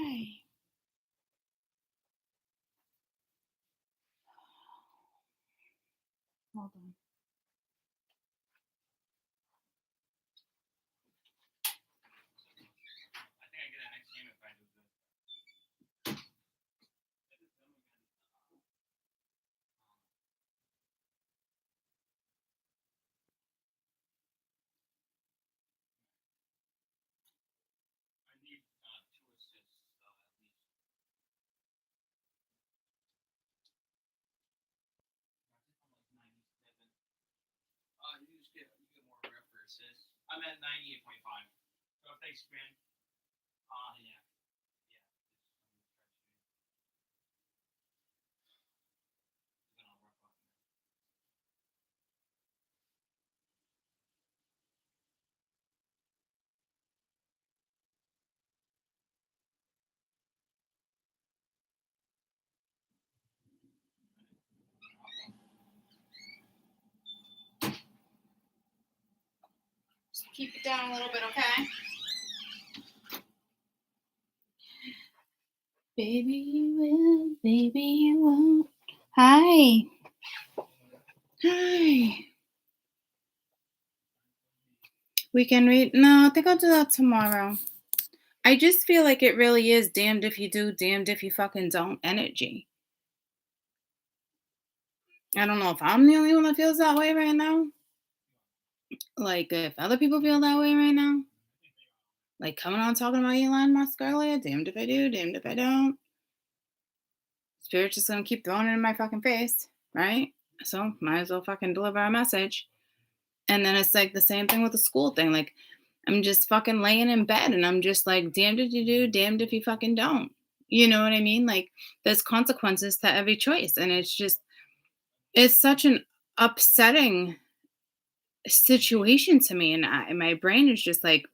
Hi. Hold on. I think I get a next game if I do good. I need 2 assists at least. I think I'm like 97. You get more rep for assists. I'm at 98.5. So if they spin, yeah. Just keep it down a little bit, okay? Baby, you will. Baby, you won't. Hi. Hi. Weekend read? No, I think I'll do that tomorrow. I just feel like it really is damned if you do, damned if you fucking don't energy. I don't know if I'm the only one that feels that way right now. Like, if other people feel that way right now. Like, coming on talking about Elon Musk earlier, damned if I do, damned if I don't. Spirit's just gonna keep throwing it in my fucking face, right? So, might as well fucking deliver a message. And then it's like the same thing with the school thing. Like, I'm just fucking laying in bed and I'm just like, damned if you do, damned if you fucking don't. You know what I mean? Like, there's consequences to every choice. And it's such an upsetting situation to me. And my brain is just like,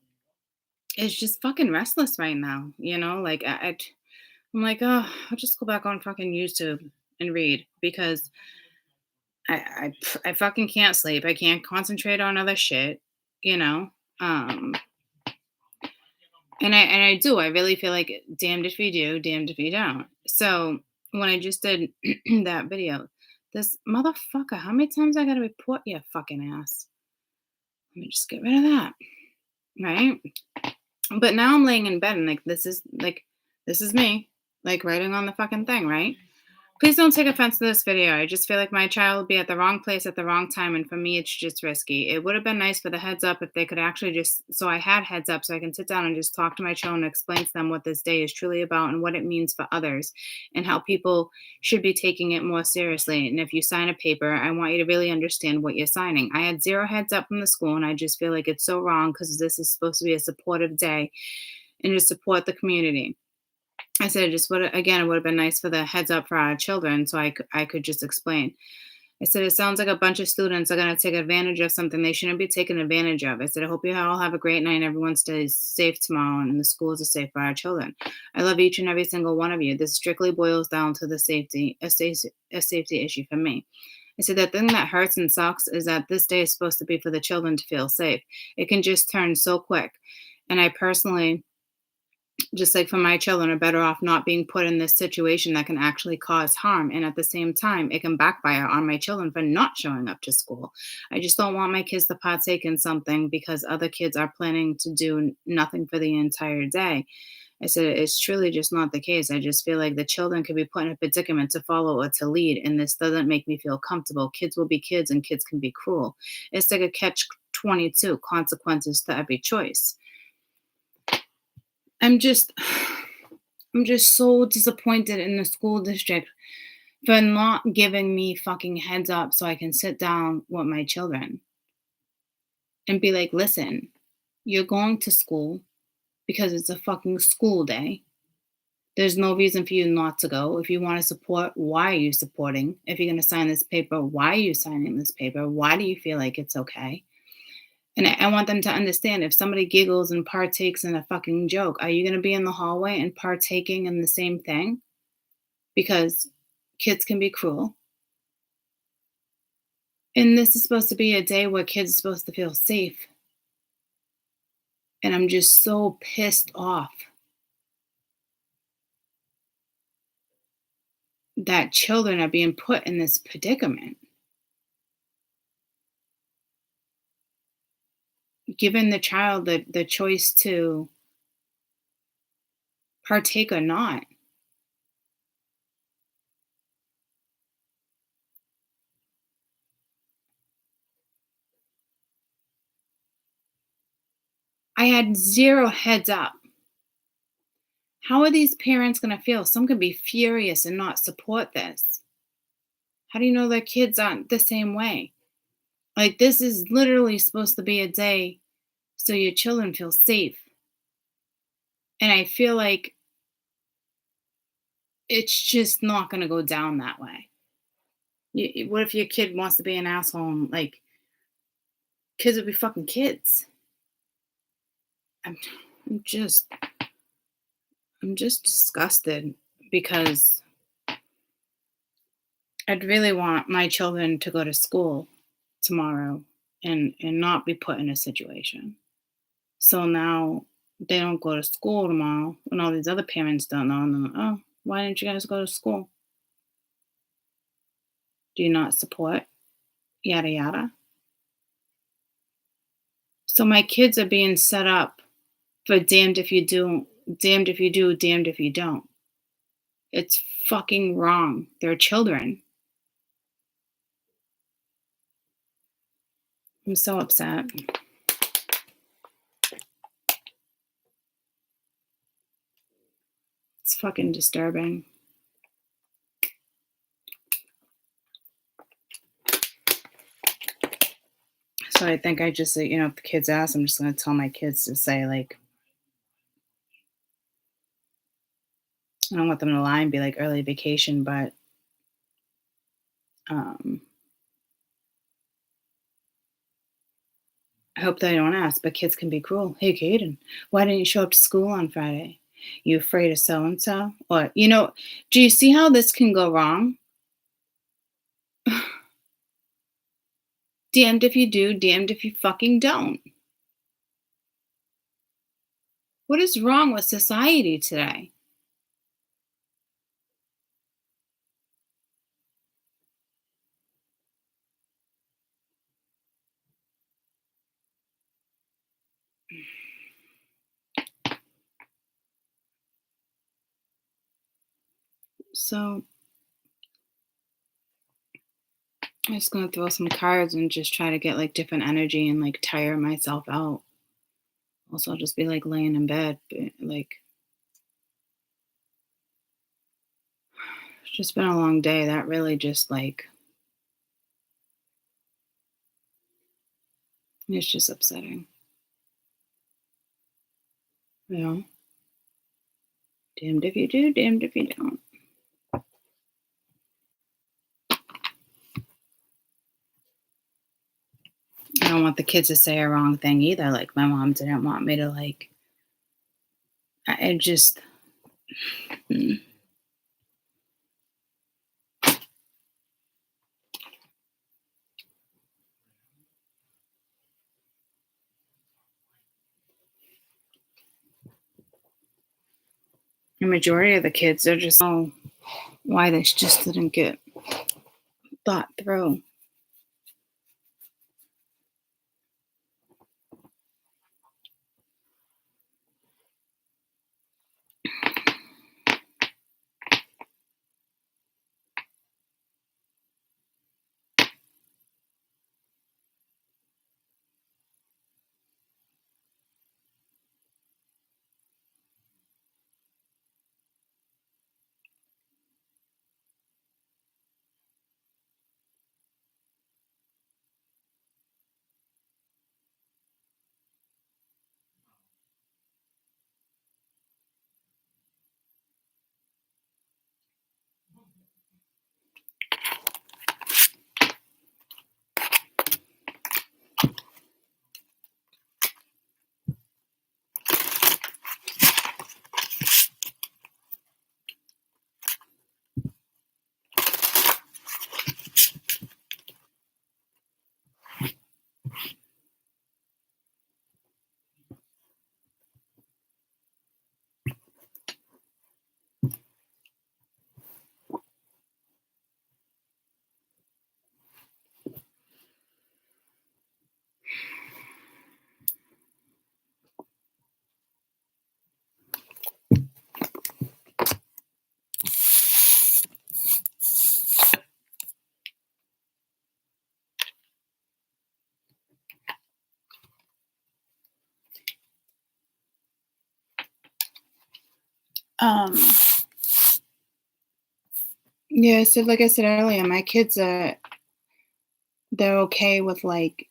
it's just fucking restless right now. You know, like, I'm like, oh, I'll just go back on fucking YouTube and read because I fucking can't sleep. I can't concentrate on other shit, you know? Um, and I do. I really feel like damned if you do, damned if you don't. So when I just did that video, this motherfucker, how many times I gotta report your fucking ass? Let me just get rid of that. Right? But now I'm laying in bed and this is me, like writing on the fucking thing, right? Please don't take offense to this video. I just feel like my child would be at the wrong place at the wrong time, and for me, it's just risky. It would have been nice for the heads up if they could actually so I had heads up so I can sit down and just talk to my children and explain to them what this day is truly about and what it means for others and how people should be taking it more seriously. And if you sign a paper, I want you to really understand what you're signing. I had zero heads up from the school, and I just feel like it's so wrong because this is supposed to be a supportive day and to support the community. I said it just would again, it would have been nice for the heads up for our children so I could just explain. I said, it sounds like a bunch of students are going to take advantage of something they shouldn't be taken advantage of. I said, I hope you all have a great night and everyone stays safe tomorrow and the schools are safe for our children. I love each and every single one of you. This strictly boils down to a safety issue for me. I said, the thing that hurts and sucks is that this day is supposed to be for the children to feel safe. It can just turn so quick. And I personally, just like for my children, are better off not being put in this situation that can actually cause harm. And at the same time, it can backfire on my children for not showing up to school. I just don't want my kids to partake in something because other kids are planning to do nothing for the entire day. I said, it's truly just not the case. I just feel like the children could be put in a predicament to follow or to lead. And this doesn't make me feel comfortable. Kids will be kids and kids can be cruel. It's like a catch 22, consequences to every choice. I'm just I'm just so disappointed in the school district for not giving me fucking heads up so I can sit down with my children and be like, listen, you're going to school because it's a fucking school day. There's no reason for you not to go. If you want to support, why are you supporting? If you're going to sign this paper, why are you signing this paper? Why do you feel like it's okay? And I want them to understand if somebody giggles and partakes in a fucking joke, are you going to be in the hallway and partaking in the same thing? Because kids can be cruel. And this is supposed to be a day where kids are supposed to feel safe. And I'm just so pissed off. that children are being put in this predicament, given the child the choice to partake or not. I had zero heads up. How are these parents going to feel? Some could be furious and not support this. How do you know their kids aren't the same way? Like, this is literally supposed to be a day so your children feel safe. And I feel like it's just not going to go down that way. What if your kid wants to be an asshole? And, like, kids will be fucking kids. I'm, I'm just, I'm just disgusted because I'd really want my children to go to school tomorrow and not be put in a situation. So now they don't go to school tomorrow, and all these other parents don't know. And they're like, oh, why didn't you guys go to school? Do you not support? Yada yada. So my kids are being set up for damned if you do, damned if you do, damned if you don't. It's fucking wrong. They're children. I'm so upset. It's fucking disturbing. So I think I just, if the kids ask, I'm just going to tell my kids to say, like, I don't want them to lie and be like early vacation, but um, I hope they don't ask. But kids can be cruel. Hey, Caden, why didn't you show up to school on Friday? You afraid of so and so? Or, do you see how this can go wrong? Damned if you do, damned if you fucking don't. What is wrong with society today? So I'm just gonna throw some cards and just try to get like different energy and like tire myself out. Also, I'll just be like laying in bed, but like it's just been a long day. That really just like it's just upsetting. You know, damned if you do, damned if you don't. I don't want the kids to say a wrong thing either. Like my mom didn't want me to like. I just. mm. The majority of the kids are just why this just didn't get thought through. Um, yeah, so like I said earlier, my kids are they're okay with like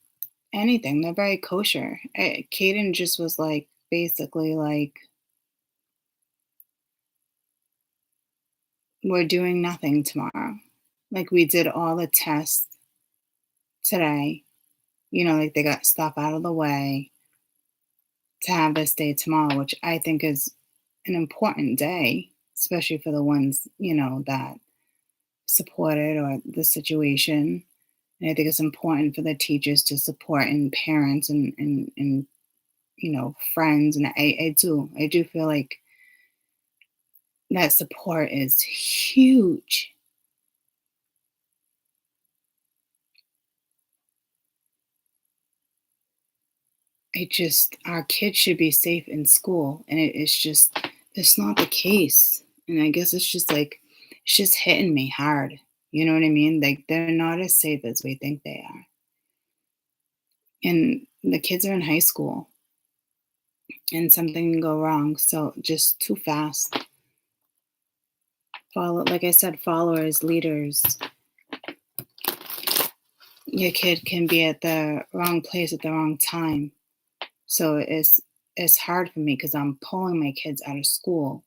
anything. They're very kosher. Caden just was like basically like we're doing nothing tomorrow. Like we did all the tests today. Like they got stuff out of the way to have this day tomorrow, which I think is an important day, especially for the ones, that supported or the situation. And I think it's important for the teachers to support and parents and friends. And I do feel like that support is huge. Our kids should be safe in school. And it's not the case. And I guess it's just hitting me hard. You know what I mean? Like they're not as safe as we think they are. And the kids are in high school and something can go wrong. So just too fast. Like I said, followers, leaders. Your kid can be at the wrong place at the wrong time. So it's hard for me because I'm pulling my kids out of school,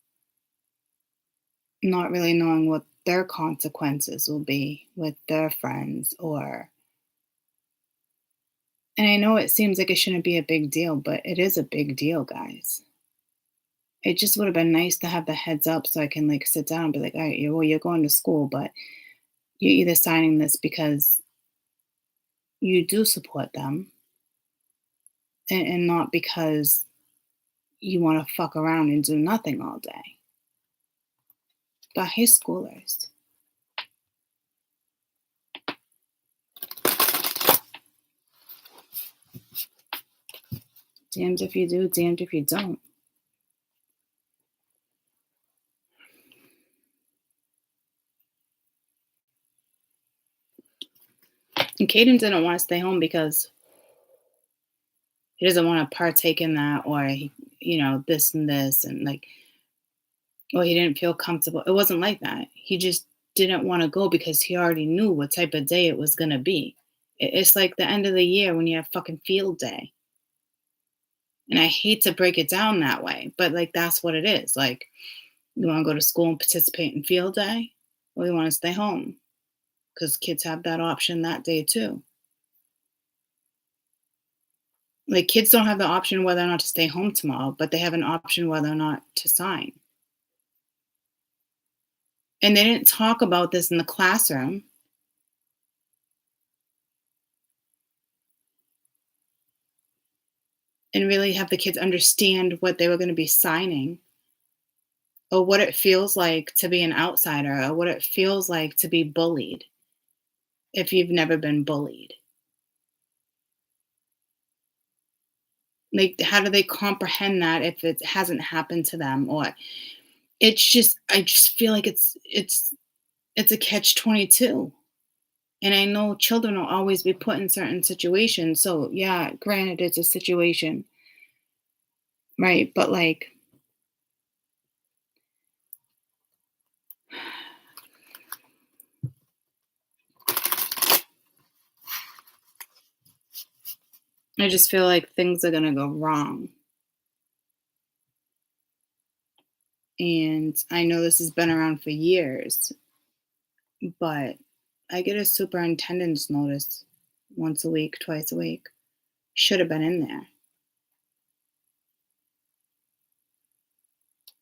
not really knowing what their consequences will be with their friends and I know it seems like it shouldn't be a big deal, but it is a big deal, guys. It just would have been nice to have the heads up so I can like sit down and be like, all right, you're going to school, but you're either signing this because you do support them and not because you want to fuck around and do nothing all day. The high schoolers. Damned if you do, damned if you don't. And Caden didn't want to stay home because he doesn't want to partake in that or this and this and like, or he didn't feel comfortable. It wasn't like that. He just didn't want to go because he already knew what type of day it was going to be. It's like the end of the year when you have fucking field day. And I hate to break it down that way, but like that's what it is. Like, you want to go to school and participate in field day, or you want to stay home? Because kids have that option that day too. Like kids don't have the option whether or not to stay home tomorrow, but they have an option whether or not to sign. And they didn't talk about this in the classroom. And really have the kids understand what they were going to be signing or what it feels like to be an outsider or what it feels like to be bullied if you've never been bullied. Like, how do they comprehend that if it hasn't happened to them? Or I just feel like it's a catch 22. And I know children will always be put in certain situations. So yeah, granted, it's a situation, right? But like, I just feel like things are gonna go wrong. And I know this has been around for years, but I get a superintendent's notice once a week, twice a week. Should have been in there.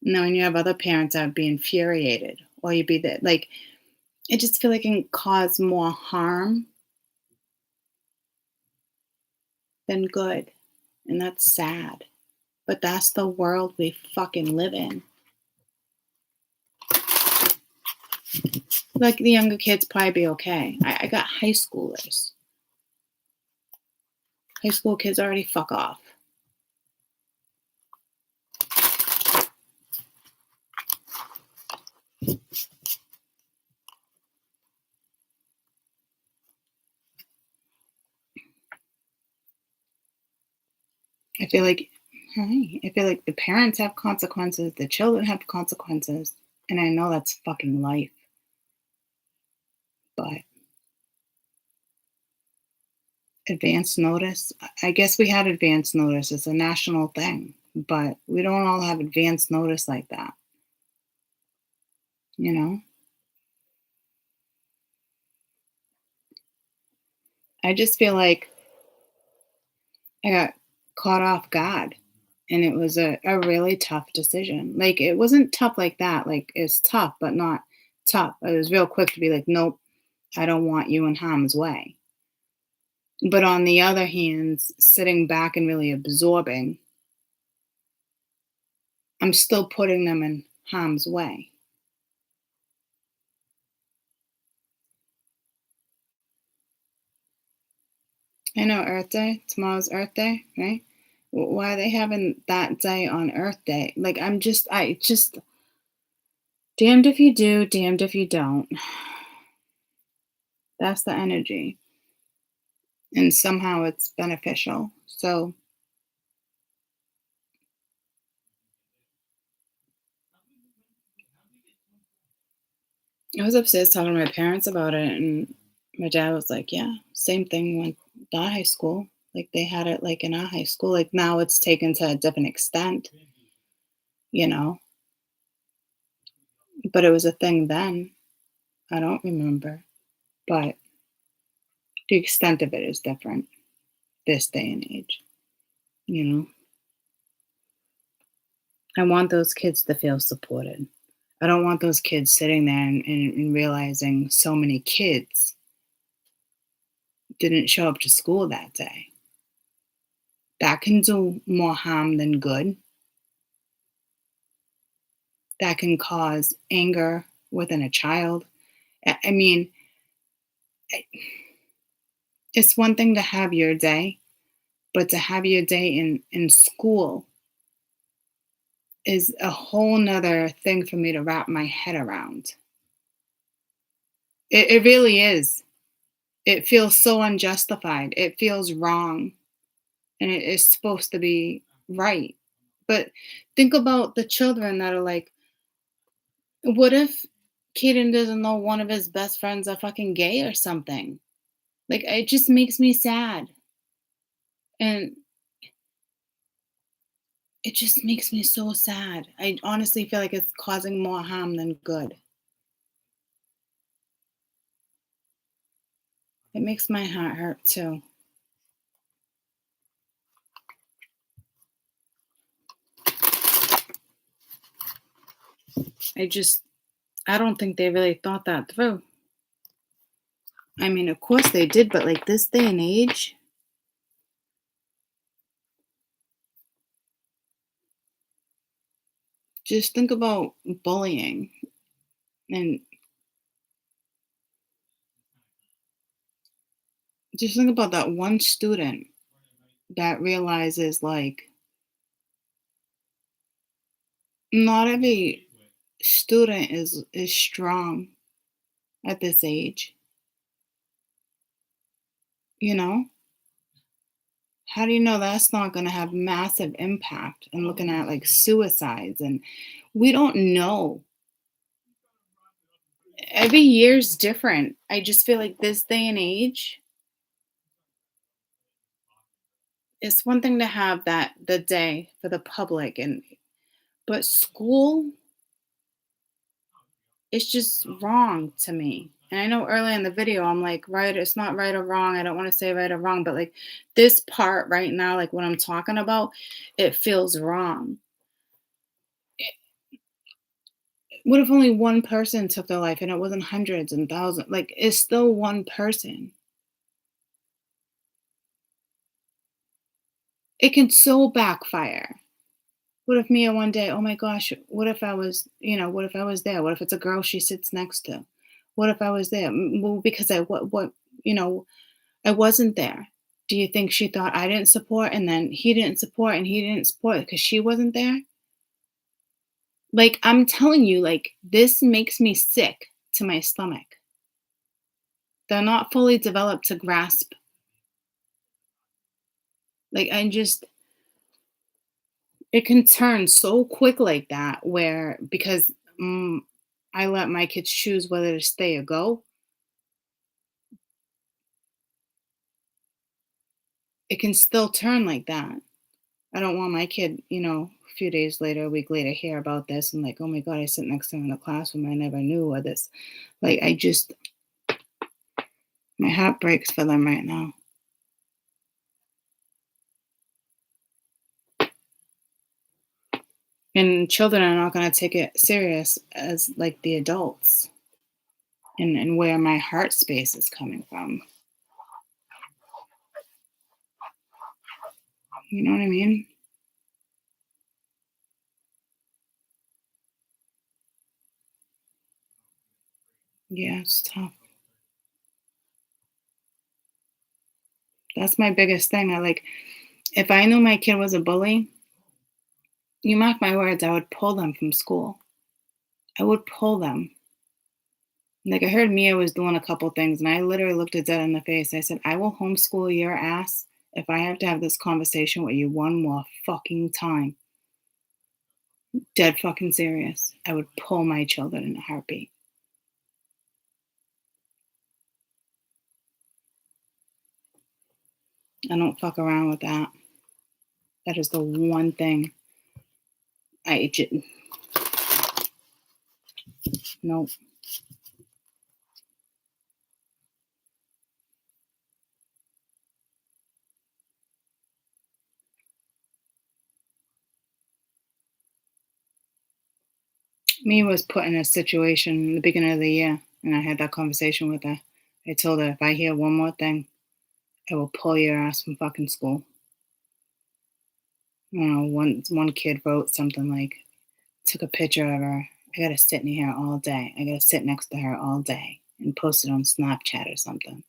Now, when you have other parents that would be infuriated, or you'd be there, like, I just feel like it can cause more harm than good. And that's sad. But that's the world we fucking live in. Like, the younger kids probably be okay. I got high schoolers. High school kids already fuck off. I feel like Right. I feel like the parents have consequences, the children have consequences, and I know that's fucking life, but advance notice, I guess we had advance notice. It's a national thing, but we don't all have advance notice like that, you know? I just feel like I got caught off guard, and it was a really tough decision. Like, it wasn't tough like that, like, it's tough, but not tough. I was real quick to be like, "Nope, I don't want you in harm's way." But on the other hand, sitting back and really absorbing, I'm still putting them in harm's way. I know Earth Day, tomorrow's Earth Day, right? Why are they having that day on Earth Day? Like, I just, damned if you do, damned if you don't. That's the energy. And somehow it's beneficial. So I was upstairs talking to my parents about it, and my dad was like, "Yeah, same thing when our high school. Like they had it like in our high school. Like now it's taken to a different extent, you know. But it was a thing then. I don't remember, but the extent of it is different this day and age. You know, I want those kids to feel supported. I don't want those kids sitting there and realizing so many kids didn't show up to school that day. That can do more harm than good. That can cause anger within a child. I mean, I- it's one thing to have your day, but to have your day in school is a whole nother thing for me to wrap my head around. It really is. It feels so unjustified. It feels wrong, and it is supposed to be right. But think about the children that are like, what if Kaden doesn't know one of his best friends are fucking gay or something? Like, it just makes me sad. And it just makes me so sad. I honestly feel like it's causing more harm than good. It makes my heart hurt too. I just, I don't think they really thought that through. I mean, of course they did, but like this day and age, just think about bullying and just think about that one student that realizes like not every student is strong at this age, you know? How do you know that's not going to have massive impact? And looking at like suicides, and we don't know. Every year's different. I just feel like this day and age, it's one thing to have that the day for the public, and but school, it's just wrong to me. And I know early in the video I'm like, right, it's not right or wrong. I don't want to say right or wrong, but like this part right now, like what I'm talking about, it feels wrong. What if only one person took their life and it wasn't hundreds and thousands? Like, it's still one person. It can so backfire. What if Mia one day, oh my gosh, what if I was, what if I was there? What if it's a girl she sits next to? What if I was there? Well, because you know, I wasn't there. Do you think she thought I didn't support and then he didn't support and he didn't support because she wasn't there? Like, I'm telling you, like, this makes me sick to my stomach. They're not fully developed to grasp. Like, I just, It can turn so quick like that where because, I let my kids choose whether to stay or go, it can still turn like that. I don't want my kid, a few days later, a week later, hear about this and like, oh my God, I sit next to him in the classroom. I never knew or this. Like, my heart breaks for them right now. And children are not going to take it serious as like the adults and where my heart space is coming from. You know what I mean? Yeah, it's tough. That's my biggest thing. If I knew my kid was a bully, you mark my words, I would pull them from school. I would pull them. Like I heard Mia was doing a couple things, and I literally looked at Dad in the face. I said, I will homeschool your ass if I have to have this conversation with you one more fucking time. Dead fucking serious. I would pull my children in a heartbeat. I don't fuck around with that. That is the one thing I just, no. Mia was put in a situation in the beginning of the year, and I had that conversation with her. I told her, if I hear one more thing, I will pull your ass from fucking school. One kid wrote something like, took a picture of her. I gotta sit in here all day. I gotta sit next to her all day and post it on Snapchat or something.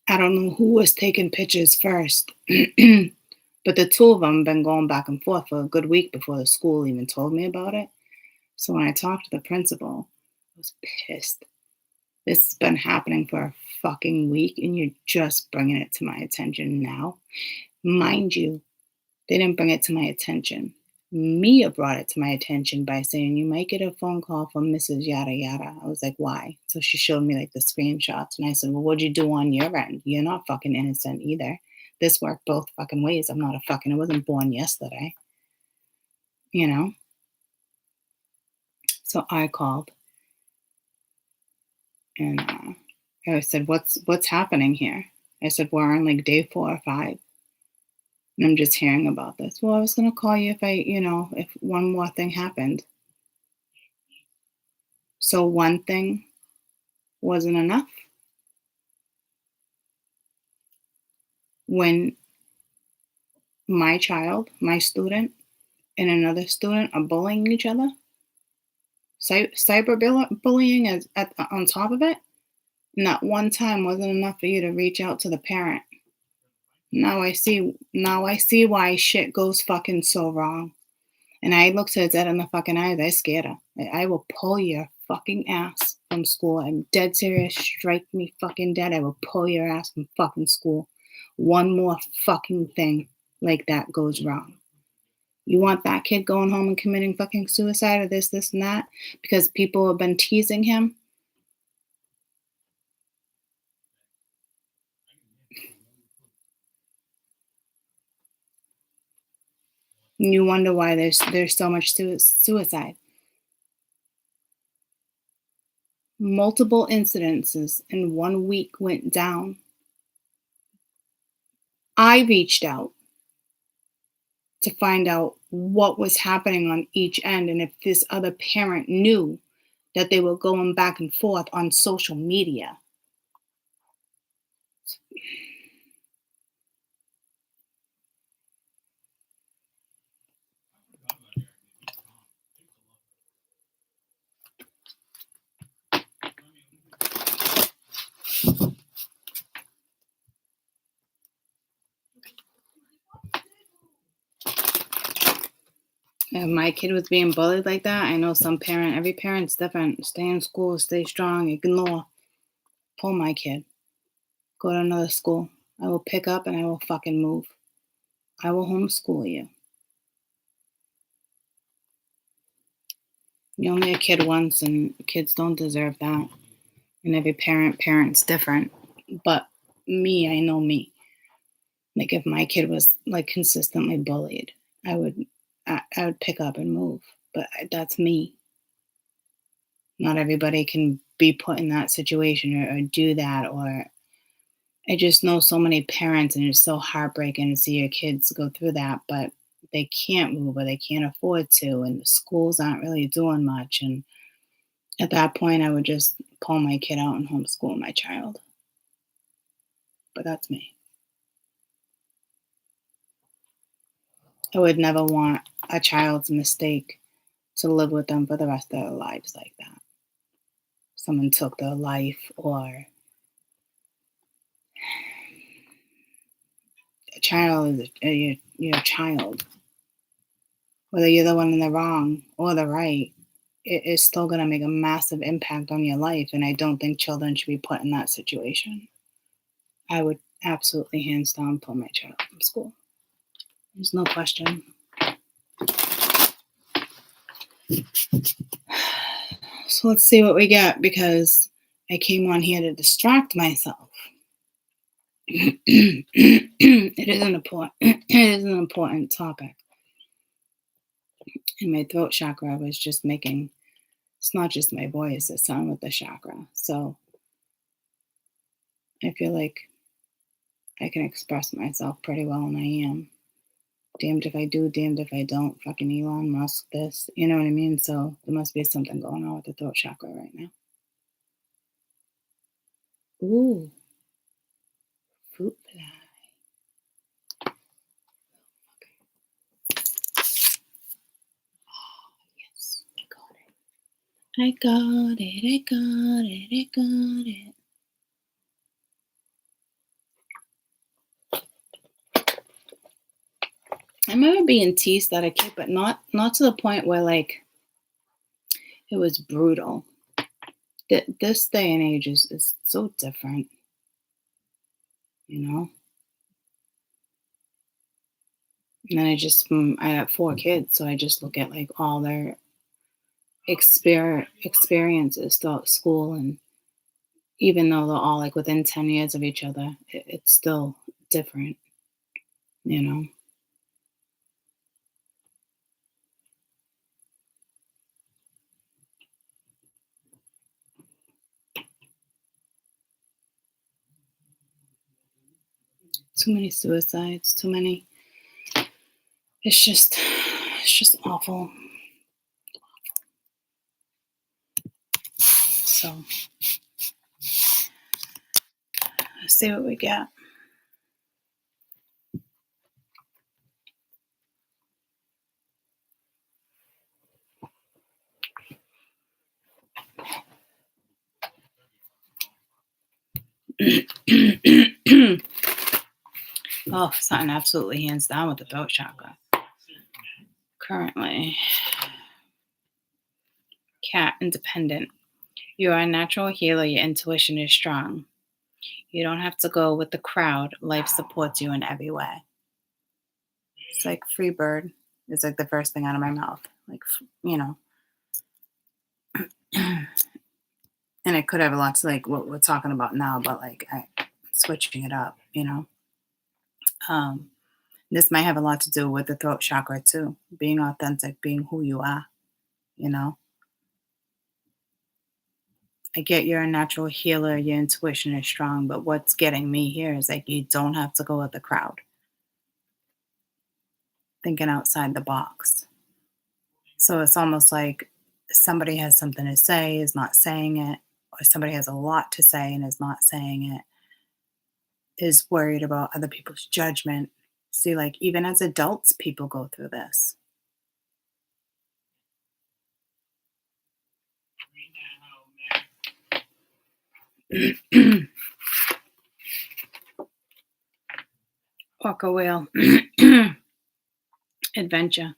I don't know who was taking pictures first, but the two of them been going back and forth for a good week before the school even told me about it. So when I talked to the principal, I was pissed. This has been happening for a fucking week, and you're just bringing it to my attention now. Mind you, they didn't bring it to my attention. Mia brought it to my attention by saying, you might get a phone call from Mrs. Yada Yada. I was like, why? So she showed me like the screenshots. And I said, well, what'd you do on your end? You're not fucking innocent either. This worked both fucking ways. I wasn't born yesterday, you know? So I called and I said, what's happening here? I said, we're on like day 4 or 5. And I'm just hearing about this. Well, I was going to call you if one more thing happened. So one thing wasn't enough. When my child, my student, and another student are bullying each other, bullying is on top of it, not one time wasn't enough for you to reach out to the parent. Now I see why shit goes fucking so wrong. And I looked her dead in the fucking eyes. I scared her. I will pull your fucking ass from school. I'm dead serious. Strike me fucking dead. I will pull your ass from fucking school. One more fucking thing like that goes wrong. You want that kid going home and committing fucking suicide or this, and that because people have been teasing him? And you wonder why there's so much suicide. Multiple incidences in 1 week went down. I reached out to find out what was happening on each end and if this other parent knew that they were going back and forth on social media. If my kid was being bullied like that, I know every parent's different. Stay in school, stay strong, ignore. Pull my kid. Go to another school. I will pick up and I will fucking move. I will homeschool you. You're only a kid once, and kids don't deserve that. And every parent's different. But me, I know me. Like if my kid was like consistently bullied, I would pick up and move. But that's me. Not everybody can be put in that situation or do that. Or I just know so many parents, and it's so heartbreaking to see your kids go through that, but they can't move or they can't afford to, and the schools aren't really doing much. And at that point, I would just pull my kid out and homeschool my child. But that's me. I would never want a child's mistake to live with them for the rest of their lives like that. Someone took their life, or a child is you're a child. Whether you're the one in the wrong or the right, it is still going to make a massive impact on your life. And I don't think children should be put in that situation. I would absolutely hands down pull my child from school. There's no question. So let's see what we get, because I came on here to distract myself. It is an important it is an important topic. And my throat chakra was just making, it's not just my voice, it's sound with the chakra. So I feel like I can express myself pretty well, and I am. Damned if I do, damned if I don't. Fucking Elon Musk, this. You know what I mean? So there must be something going on with the throat chakra right now. Ooh. Fruit fly. Oh, yes. I got it. I got it. I got it. I got it. I remember being teased at a kid, but not to the point where like it was brutal. This day and age is so different, you know. And then I have 4 kids, so I just look at like all their experiences throughout school, and even though they're all like within 10 years of each other, it's still different, you know. Too many suicides, too many. It's just awful. So let's see what we get. Oh, something absolutely hands down with the throat chakra. Currently, cat independent. You are a natural healer. Your intuition is strong. You don't have to go with the crowd. Life supports you in every way. It's like free bird is like the first thing out of my mouth. Like, you know. And it could have a lot to like what we're talking about now, but like switching it up, you know. This might have a lot to do with the throat chakra too. Being authentic, being who you are, you know. I get you're a natural healer, your intuition is strong, but what's getting me here is like you don't have to go with the crowd. Thinking outside the box. So it's almost like somebody has something to say, is not saying it, or somebody has a lot to say and is not saying it, is worried about other people's judgment. See, like even as adults, people go through this. Orca whale. Adventure.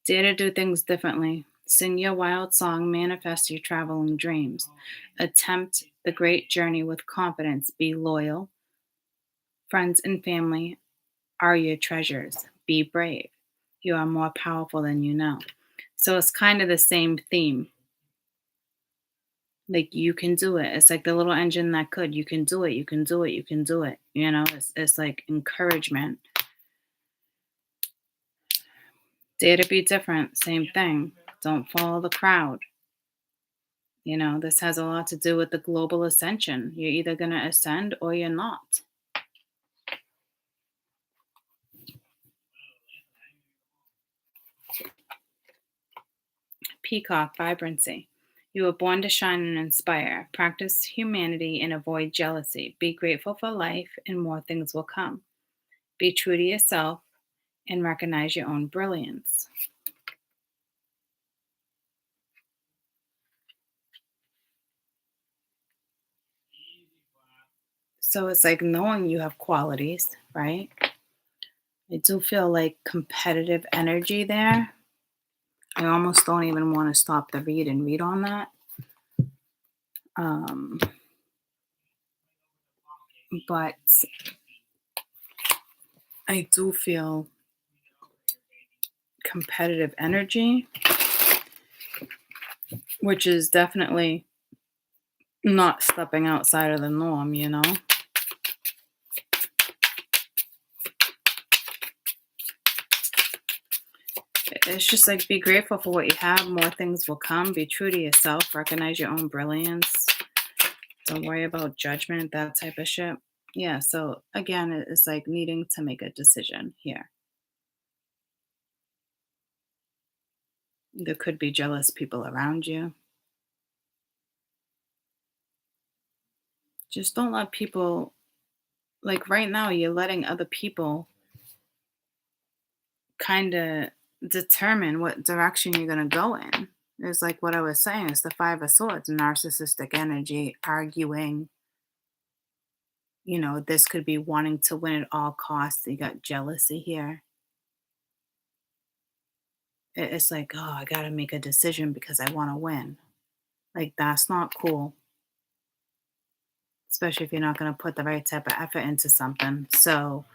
Dare to do things differently. Sing your wild song, manifest your traveling dreams. Attempt the great journey with confidence. Be loyal. Friends and family are your treasures. Be brave. You are more powerful than you know. So it's kind of the same theme. Like you can do it. It's like the little engine that could. You can do it. You can do it. You can do it. You know, it's like encouragement. Dare to be different. Same thing. Don't follow the crowd. You know, this has a lot to do with the global ascension. You're either going to ascend or you're not. Peacock vibrancy. You were born to shine and inspire. Practice humanity and avoid jealousy. Be grateful for life, and more things will come. Be true to yourself and recognize your own brilliance. So it's like knowing you have qualities, right? I do feel like competitive energy there. I almost don't even want to stop the read and read on that. Um, but I do feel competitive energy, which is definitely not stepping outside of the norm, you know? It's just like be grateful for what you have. More things will come. Be true to yourself. Recognize your own brilliance. Don't worry about judgment, that type of shit. Yeah, so again, it's like needing to make a decision here. There could be jealous people around you. Just don't let people, like right now, you're letting other people kind of determine what direction you're going to go in. It's like what I was saying, it's the Five of Swords, narcissistic energy, arguing. You know, this could be wanting to win at all costs. You got jealousy here. It's like, oh, I got to make a decision because I want to win. Like, that's not cool, especially if you're not going to put the right type of effort into something. So,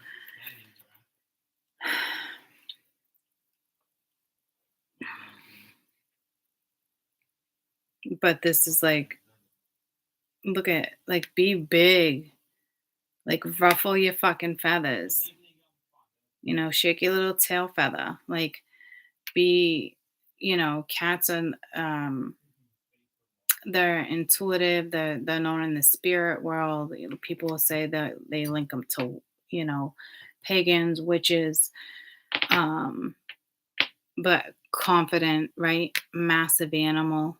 but this is like, look at, like, be big, like, ruffle your fucking feathers, you know, shake your little tail feather, like, be, you know, cats and, they're intuitive. They're known in the spirit world. You know, people will say that they link them to, you know, pagans, witches, um, but confident, right? Massive animal.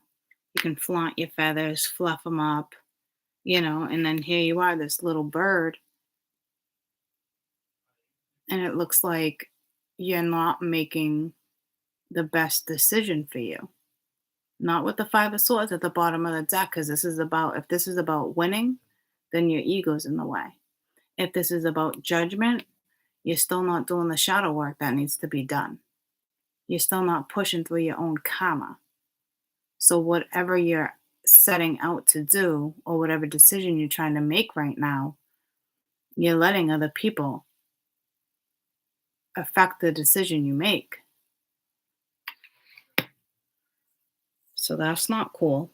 You can flaunt your feathers, fluff them up, you know, and then here you are, this little bird, and it looks like you're not making the best decision for you. Not with the Five of Swords at the bottom of the deck, because this is about, if this is about winning, then your ego's in the way. If this is about judgment, you're still not doing the shadow work that needs to be done. You're still not pushing through your own karma. So, whatever you're setting out to do, or whatever decision you're trying to make right now, you're letting other people affect the decision you make. So, that's not cool.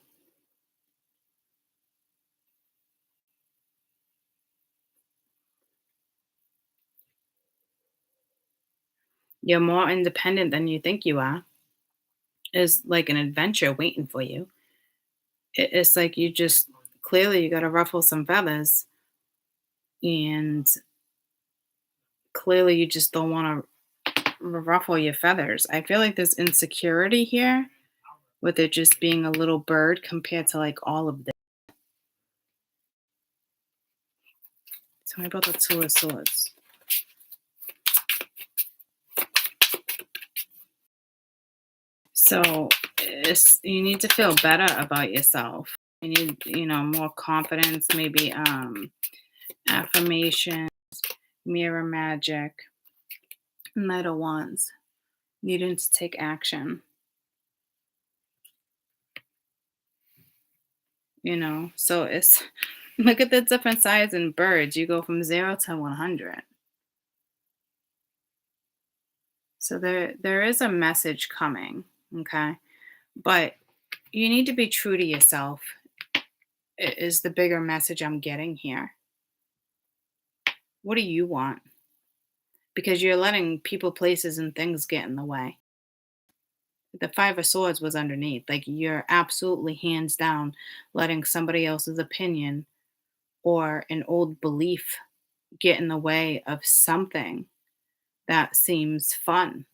You're more independent than you think you are. It's like an adventure waiting for you. It's like you just clearly you got to ruffle some feathers, and clearly you just don't want to ruffle your feathers. I feel like there's insecurity here with it just being a little bird compared to like all of this. Tell me about the Two of Swords. So you need to feel better about yourself. You need, you know, more confidence, maybe affirmation, mirror magic, Knight of Wands, needing to take action. You know, so it's Look at the different size in birds. You go from 0 to 100. So there is a message coming, okay? But you need to be true to yourself is the bigger message I'm getting here. What do you want? Because you're letting people, places, and things get in the way. The 5 of Swords was underneath. Like, you're absolutely hands down letting somebody else's opinion or an old belief get in the way of something that seems fun.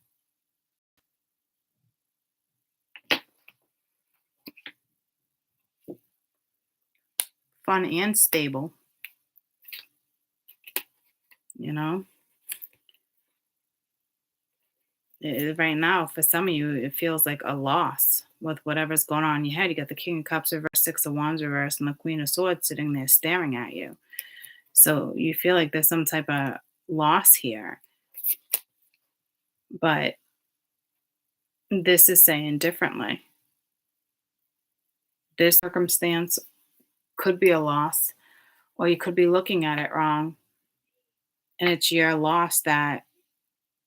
Fun and stable, you know? Right now, for some of you, it feels like a loss with whatever's going on in your head. You got the King of Cups reversed, Six of Wands reversed, and the Queen of Swords sitting there staring at you. So you feel like there's some type of loss here. But this is saying differently. This circumstance could be a loss, or you could be looking at it wrong. And it's your loss that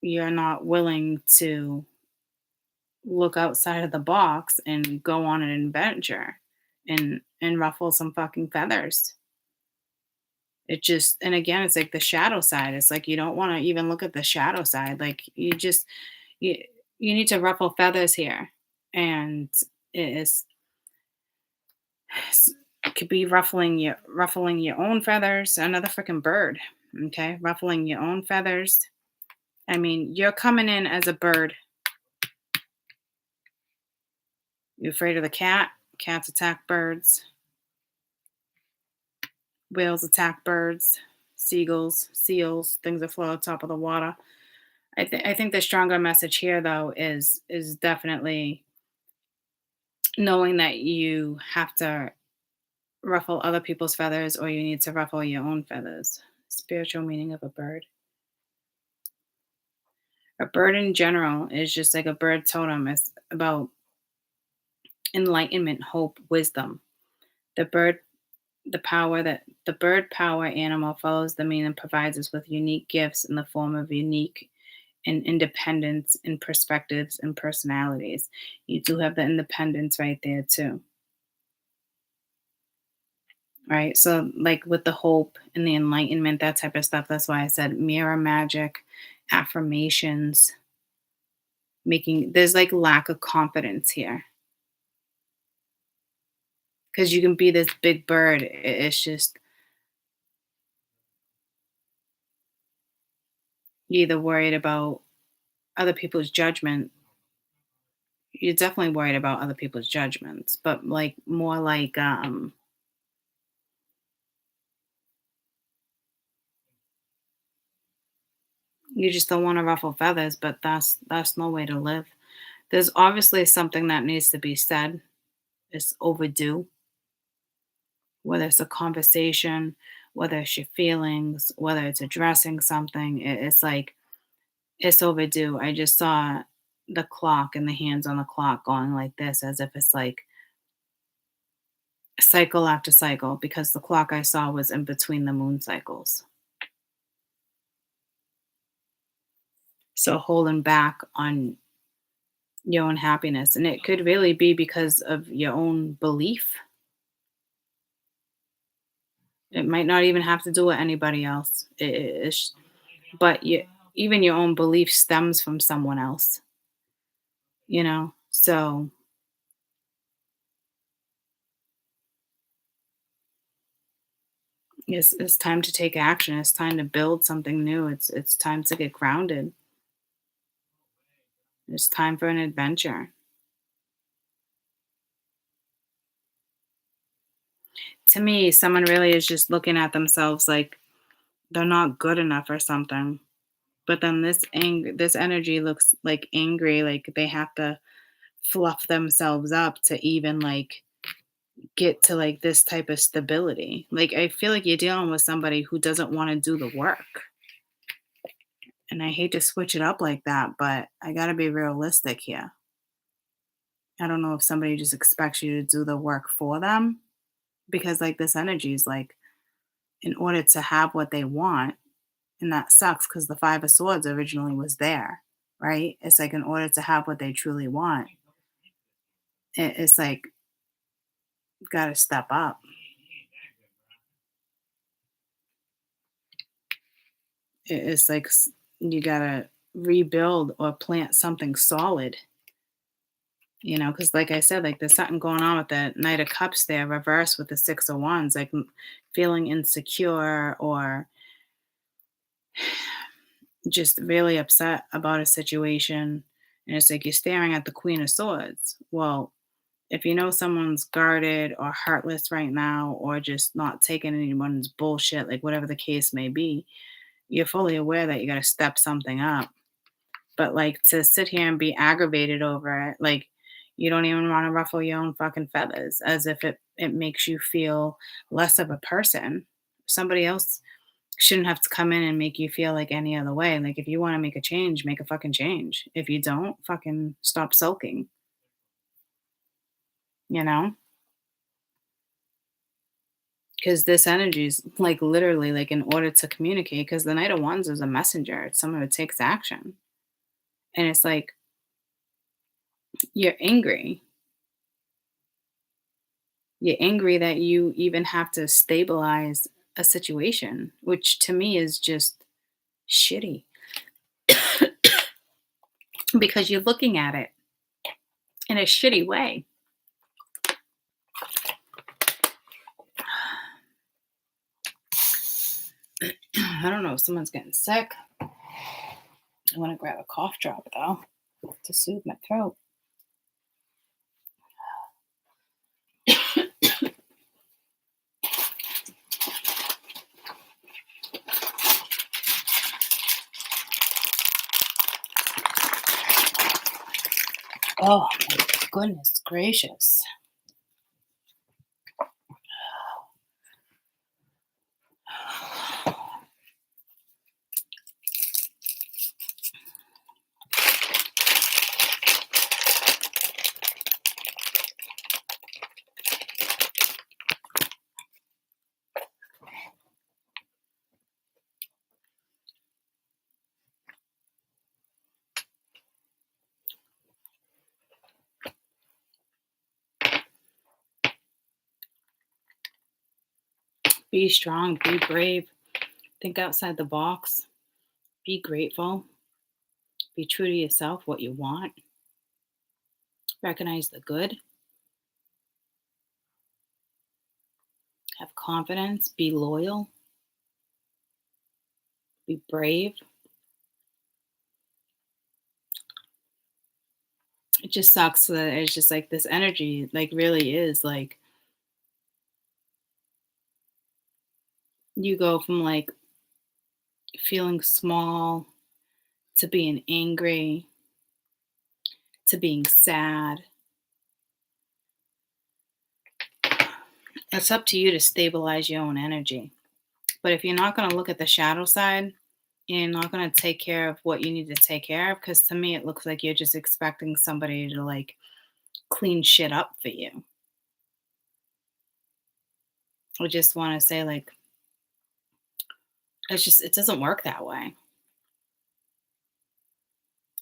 you're not willing to look outside of the box and go on an adventure and ruffle some fucking feathers. It just, and again, it's like the shadow side. It's like you don't want to even look at the shadow side. Like you you need to ruffle feathers here. And it is it could be ruffling your own feathers, another freaking bird. Okay, ruffling your own feathers. I mean, you're coming in as a bird. You're afraid of the cat. Cats attack birds. Whales attack birds. Seagulls, seals, things that float on top of the water. I think the stronger message here, though, is definitely knowing that you have to ruffle other people's feathers, or you need to ruffle your own feathers. Spiritual meaning of a bird. A bird in general is just like a bird totem. It's about enlightenment, hope, wisdom. The bird, the bird power animal follows the mean and provides us with unique gifts in the form of unique and independence in perspectives and personalities. You do have the independence right there too. Right. So like with the hope and the enlightenment, that type of stuff. That's why I said mirror magic, affirmations, making there's like lack of confidence here. Because you can be this big bird. It's just you're either worried about other people's judgment. You're definitely worried about other people's judgments, but like more like you just don't want to ruffle feathers, but that's no way to live. There's obviously something that needs to be said. It's overdue, whether it's a conversation, whether it's your feelings, whether it's addressing something. It's like it's overdue. I just saw the clock and the hands on the clock going like this, as if it's like cycle after cycle, because the clock I saw was in between the moon cycles. So holding back on your own happiness. And it could really be because of your own belief. It might not even have to do with anybody else. It's, but even your own belief stems from someone else, you know? So it's time to take action. It's time to build something new. It's time to get grounded. It's time for an adventure. To me, someone really is just looking at themselves like they're not good enough or something. But then this energy looks like angry, like they have to fluff themselves up to even like get to like this type of stability. Like I feel like you're dealing with somebody who doesn't want to do the work. And I hate to switch it up like that, but I got to be realistic here. I don't know if somebody just expects you to do the work for them, because like this energy is like in order to have what they want. And that sucks because the Five of Swords originally was there, right? It's like in order to have what they truly want, it's like got to step up. It's like you got to rebuild or plant something solid, because like I said, like there's something going on with the Knight of Cups there, reverse with the Six of Wands, like feeling insecure or just really upset about a situation. And it's like you're staring at the Queen of Swords. Well, if you know someone's guarded or heartless right now, or just not taking anyone's bullshit, like whatever the case may be, you're fully aware that you got to step something up. But like to sit here and be aggravated over it, like you don't even want to ruffle your own fucking feathers as if it makes you feel less of a person. Somebody else shouldn't have to come in and make you feel like any other way. Like if you want to make a change, make a fucking change. If you don't, fucking stop sulking, you know? Because this energy is like literally like in order to communicate, because the Knight of Wands is a messenger. It's someone who takes action. And it's like you're angry. You're angry that you even have to stabilize a situation, which to me is just shitty because you're looking at it in a shitty way. I don't know if someone's getting sick. I want to grab a cough drop though to soothe my throat. Oh my goodness gracious. Be strong, be brave, think outside the box, be grateful, be true to yourself, what you want, recognize the good, have confidence, be loyal, be brave. It just sucks that it's just like this energy, like, really is like you go from like feeling small to being angry to being sad. It's up to you to stabilize your own energy. But if you're not going to look at the shadow side, you're not going to take care of what you need to take care of, because to me, it looks like you're just expecting somebody to like clean shit up for you. I just want to say, like, it doesn't work that way.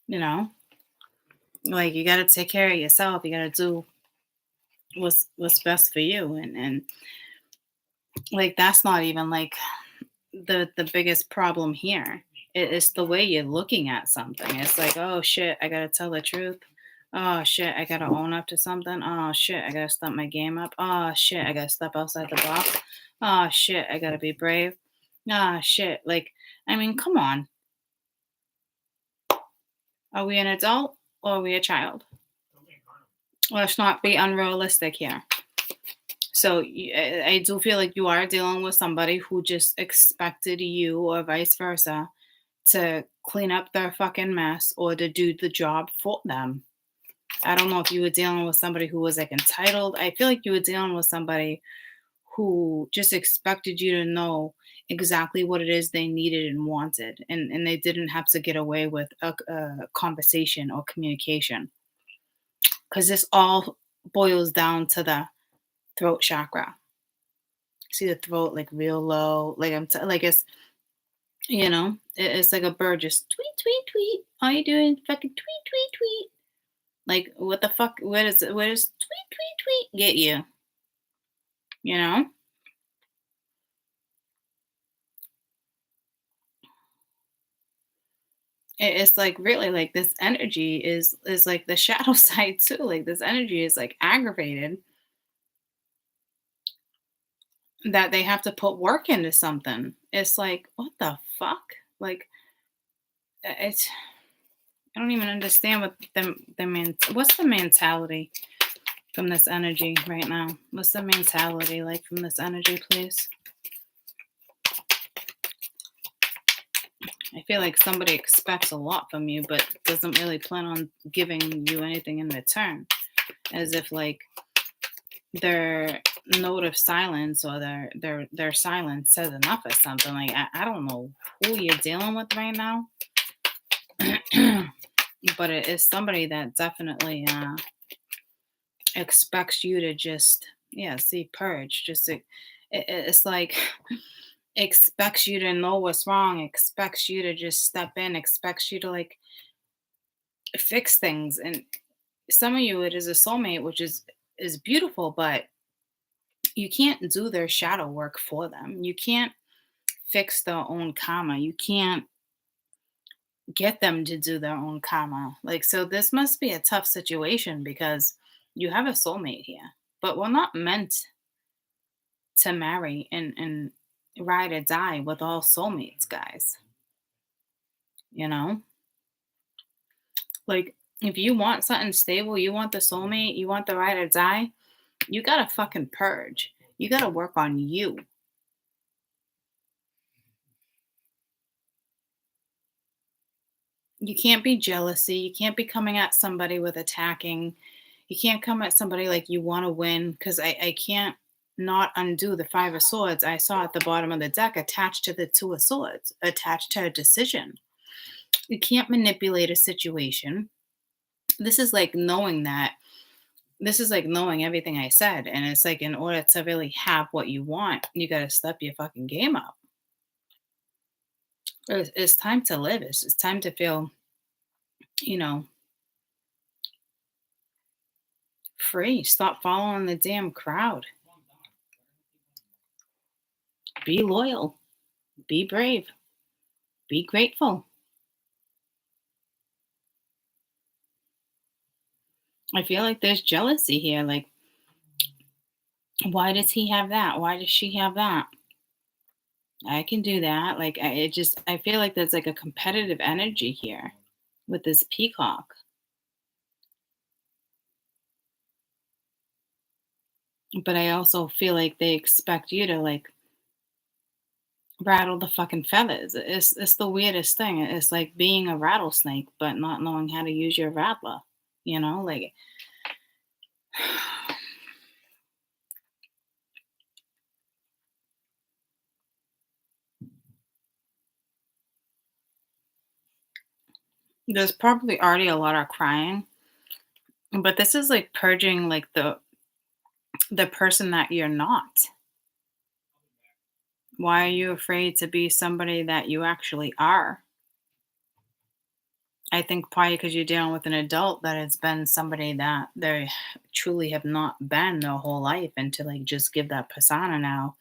You know, like you got to take care of yourself. You got to do what's best for you. And like, that's not even like the biggest problem here. It's the way you're looking at something. It's like, oh shit, I gotta tell the truth. Oh shit, I gotta own up to something. Oh shit, I gotta step my game up. Oh shit, I gotta step outside the box. Oh shit, I gotta be brave. Ah shit, like, I mean, come on. Are we an adult or are we a child? Let's not be unrealistic here. So I do feel like you are dealing with somebody who just expected you, or vice versa, to clean up their fucking mess or to do the job for them. I don't know if you were dealing with somebody who was like entitled. I feel like you were dealing with somebody who just expected you to know exactly what it is they needed and wanted. And they didn't have to get away with a conversation or communication. Because this all boils down to the throat chakra. See the throat like real low, like like it's it's like a bird just tweet tweet tweet. All you doing fucking tweet tweet tweet. Like what the fuck? Where does tweet tweet tweet get you? You know? It's like really like this energy is like the shadow side too. Like this energy is like aggravated that they have to put work into something. It's like what the fuck? Like it's I don't even understand what the man. What's the mentality from this energy right now? What's the mentality like from this energy, please? I feel like somebody expects a lot from you, but doesn't really plan on giving you anything in return. As if like their note of silence or their silence says enough or something. Like I don't know who you're dealing with right now, but it is somebody that definitely expects you to just see purge. Just it's like expects you to know what's wrong, expects you to just step in, expects you to like fix things. And some of you, it is a soulmate, which is beautiful, but you can't do their shadow work for them. You can't fix their own karma. You can't get them to do their own karma. Like, so this must be a tough situation because you have a soulmate here, but we're not meant to marry and ride or die with all soulmates, guys. You know, like if you want something stable, you want the soulmate, you want the ride or die, you gotta fucking purge. You gotta work on you. You can't be jealousy. You can't be coming at somebody with attacking. You can't come at somebody like you want to win because I can't not undo the five of swords I saw at the bottom of the deck attached to the two of swords, attached to a decision. You can't manipulate a situation. This is like knowing that this is like knowing everything I said. And it's like in order to really have what you want, you gotta step your fucking game up. It's time to live. It's time to feel, you know, free. Stop following the damn crowd. Be loyal. Be brave. Be grateful. I feel like there's jealousy here. Like, why does he have that? Why does she have that? I can do that. Like, I feel like there's like a competitive energy here with this peacock. But I also feel like they expect you to like rattle the fucking feathers. It's the weirdest thing. It's like being a rattlesnake, but not knowing how to use your rattler. Like there's probably already a lot of crying, but this is like purging like the person that you're not. Why are you afraid to be somebody that you actually are? I think probably because you're dealing with an adult that has been somebody that they truly have not been their whole life, and to like just give that persona now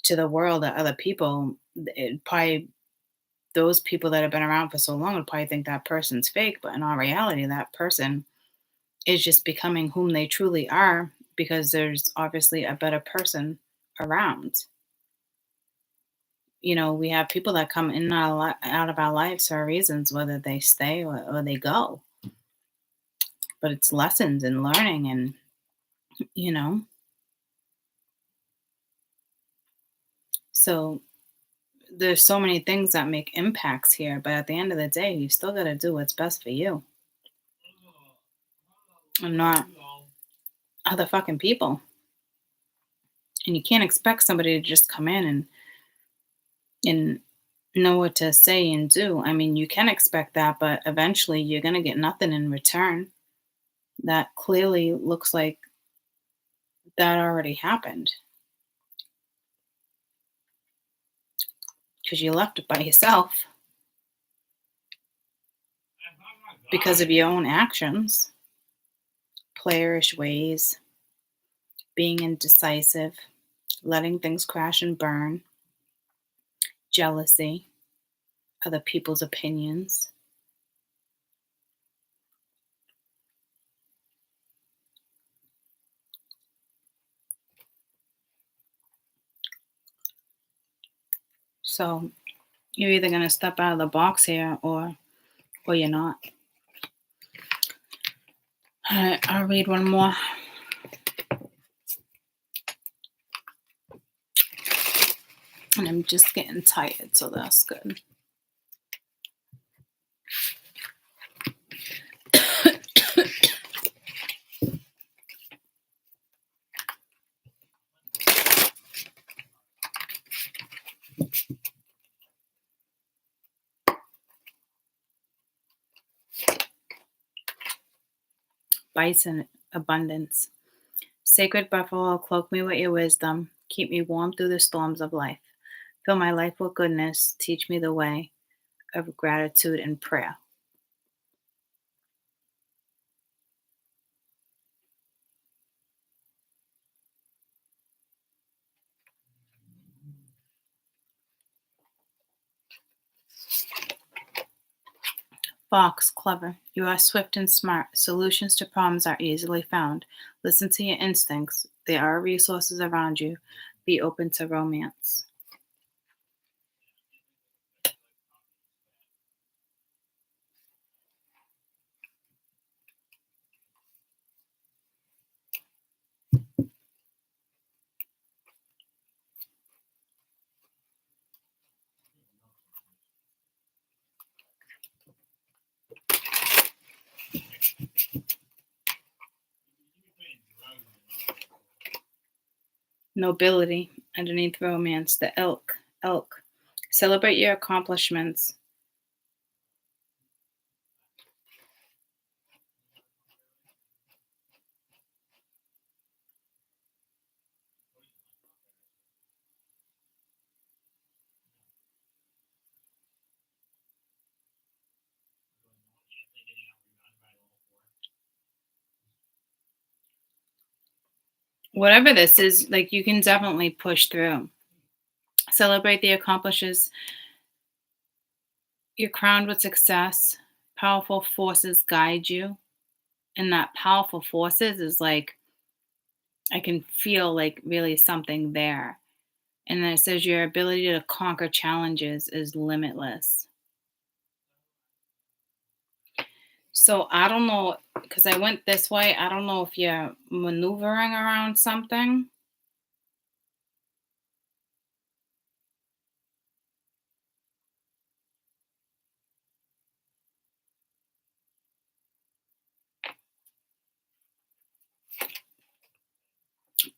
to the world that other people, it probably those people that have been around for so long would probably think that person's fake, but in all reality, that person is just becoming whom they truly are because there's obviously a better person around. We have people that come in and out of our lives for reasons, whether they stay or they go. But it's lessons and learning, and you know. So there's so many things that make impacts here, but at the end of the day, you still got to do what's best for you, and not other fucking people. And you can't expect somebody to just come in and know what to say and do. I mean, you can expect that, but eventually you're going to get nothing in return. That clearly looks like that already happened. because you left it by yourself I'm not because God. of your own actions, playerish ways, being indecisive, letting things crash and burn, jealousy, other people's opinions. So you're either going to step out of the box here or you're not. All right, I'll read one more. And I'm just getting tired, so that's good. Bison abundance. Sacred buffalo, cloak me with your wisdom. Keep me warm through the storms of life. Fill my life with goodness. Teach me the way of gratitude and prayer. Fox, clever. You are swift and smart. Solutions to problems are easily found. Listen to your instincts. There are resources around you. Be open to romance. Nobility, underneath romance. The elk, elk. Celebrate your accomplishments. Whatever this is, like you can definitely push through. Celebrate the accomplishes. You're crowned with success. Powerful forces guide you. And that powerful forces is like, I can feel like really something there. And then it says your ability to conquer challenges is limitless. So I don't know, because I went this way. I don't know if you're maneuvering around something.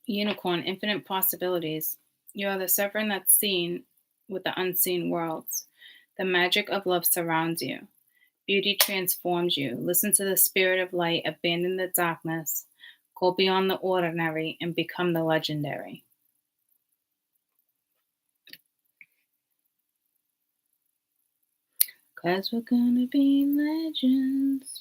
Unicorn, infinite possibilities. You are the sovereign that's seen with the unseen worlds. The magic of love surrounds you. Beauty transforms you. Listen to the spirit of light, abandon the darkness, go beyond the ordinary, and become the legendary. Because we're gonna be legends.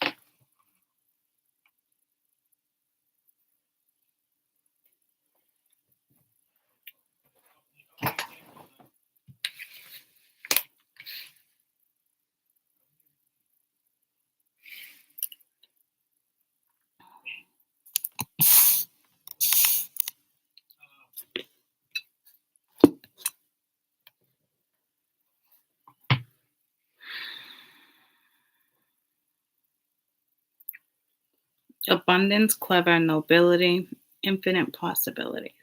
Abundance, clever, nobility, infinite possibilities.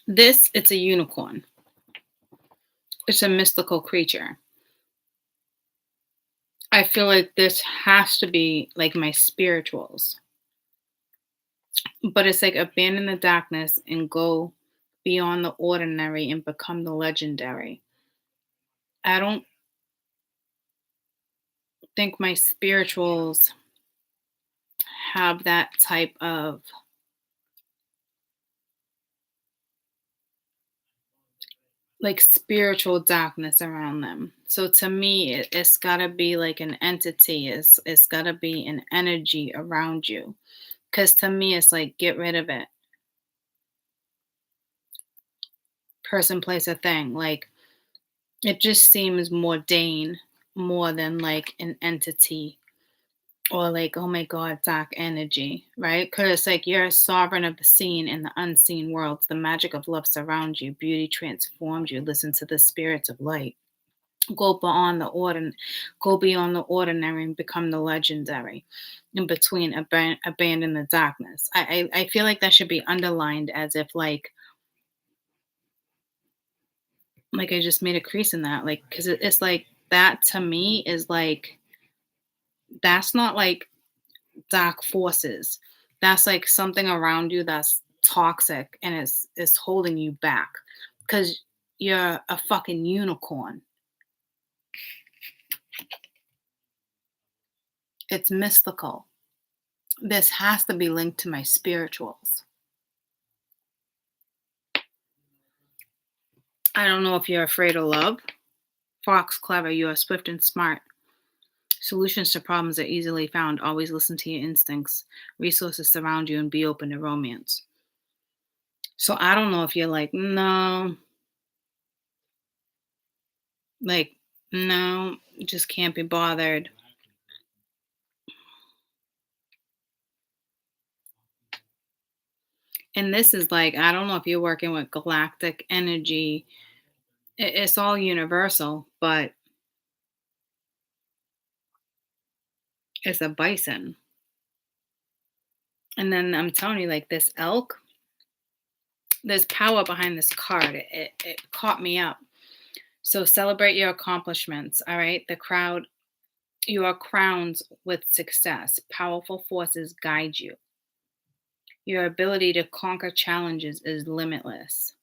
This, it's a unicorn. It's a mystical creature. I feel like this has to be like my spirituals. But it's like abandon the darkness and go beyond the ordinary and become the legendary. I don't think my spirituals have that type of like spiritual darkness around them. So to me, it's gotta be like an entity. It's gotta be an energy around you. Cause to me, it's like get rid of it. Person, place, a thing. Like it just seems more Dane more than like an entity or like, oh my God, dark energy, right? Because it's like you're a sovereign of the seen and the unseen worlds. The magic of love surrounds you. Beauty transforms you. Listen to the spirits of light. Go beyond the go beyond the ordinary and become the legendary. In between, abandon the darkness. I feel like that should be underlined as if like I just made a crease in that, like because it's like that to me is like that's not like dark forces. That's like something around you that's toxic and it's holding you back because you're a fucking unicorn. It's mystical. This has to be linked to my spirituals. I don't know if you're afraid of love. Fox, clever, you are swift and smart. Solutions to problems are easily found. Always listen to your instincts. Resources surround you and be open to romance. So I don't know if you're like, no, like, no, just can't be bothered. And this is like, I don't know if you're working with galactic energy. It's all universal, but it's a bison. And then I'm telling you, like this elk, there's power behind this card. It caught me up. So celebrate your accomplishments. All right. The crowd, you are crowned with success. Powerful forces guide you. Your ability to conquer challenges is limitless.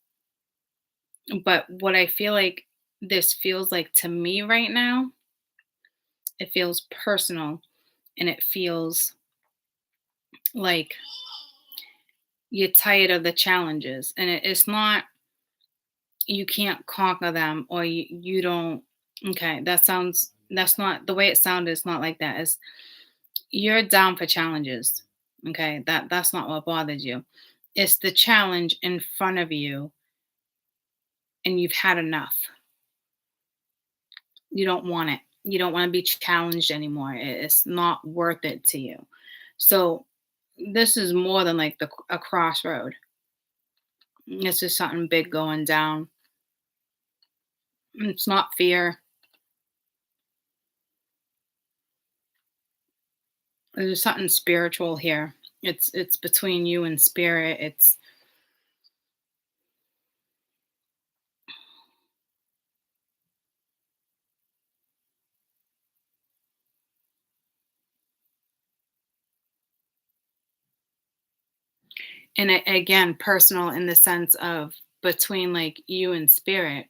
But what I feel like this feels like to me right now, it feels personal and it feels like you're tired of the challenges. And it's not, you can't conquer them or you don't, okay, that's not the way it sounded. It's not like that. It's you're down for challenges. Okay. That's not what bothers you. It's the challenge in front of you and you've had enough. You don't want it. You don't want to be challenged anymore. It's not worth it to you. So this is more than like a crossroad. This is something big going down. It's not fear. There's something spiritual here. It's between you and spirit. It's and again personal in the sense of between like you and spirit,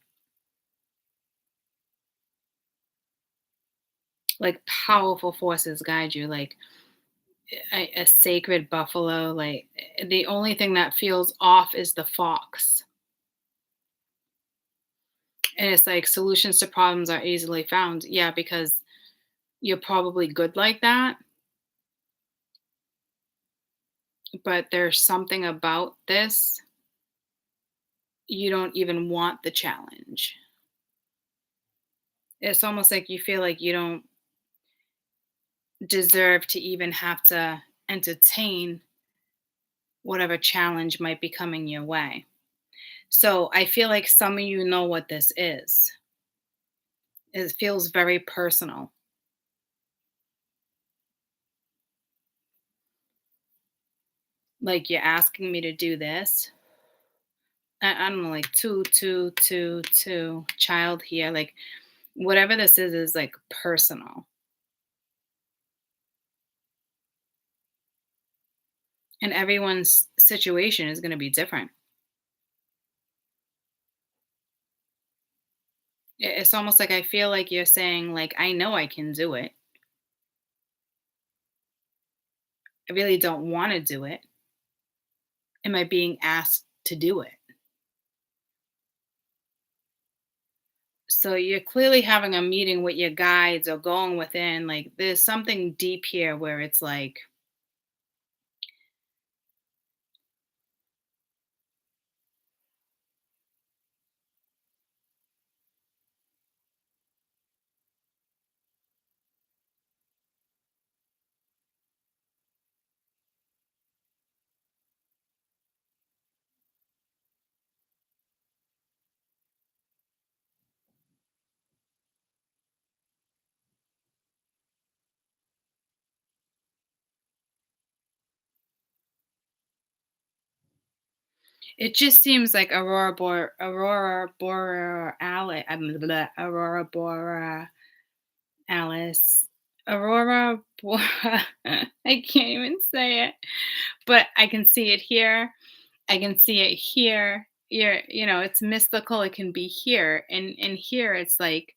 like powerful forces guide you, like a sacred buffalo. Like the only thing that feels off is the fox. And it's like solutions to problems are easily found. Yeah, because you're probably good like that, but there's something about this you don't even want the challenge. It's almost like you feel like you don't deserve to even have to entertain whatever challenge might be coming your way. So I feel like some of you know what this is. It feels very personal. Like you're asking me to do this. I don't know, like two, child here. Like whatever this is like personal. And everyone's situation is going to be different. It's almost like I feel like you're saying, like, "I know I can do it. I really don't wanna do it. Am I being asked to do it?" So you're clearly having a meeting with your guides or going within, like, there's something deep here where it's like, it just seems like Aurora Borealis, Aurora Borealis, Aurora Bor I can't even say it, but I can see it here. I can see it here. It's mystical. It can be here, and here it's like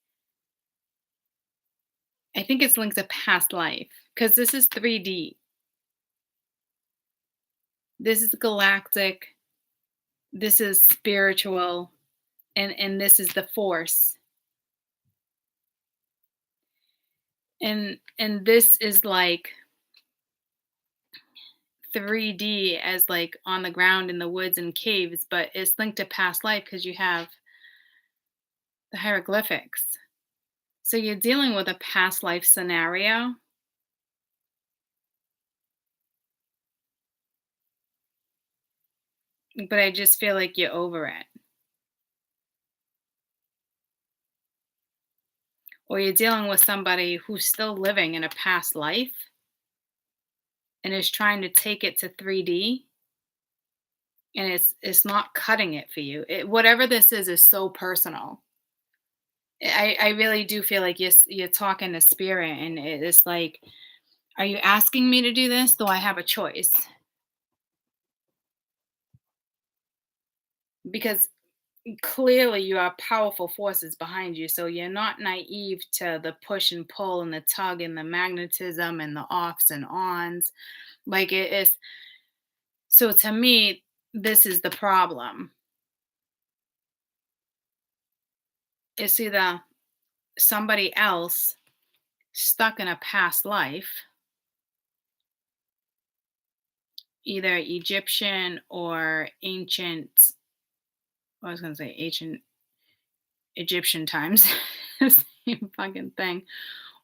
I think it's linked to past life because this is 3D. This is galactic. This is spiritual, and this is the force, and this is like 3D as like on the ground in the woods and caves, but it's linked to past life because you have the hieroglyphics. So you're dealing with a past life scenario, but I just feel like you're over it. Or you're dealing with somebody who's still living in a past life and is trying to take it to 3D, and it's not cutting it for you. Whatever this is so personal. I really do feel like you're talking to spirit, and it's like, are you asking me to do this? Do I have a choice? Because clearly you have powerful forces behind you, so you're not naive to the push and pull and the tug and the magnetism and the offs and ons. Like it is. So to me, this is the problem. It's either somebody else stuck in a past life, either Egyptian or ancient, I was going to say ancient Egyptian times, same fucking thing,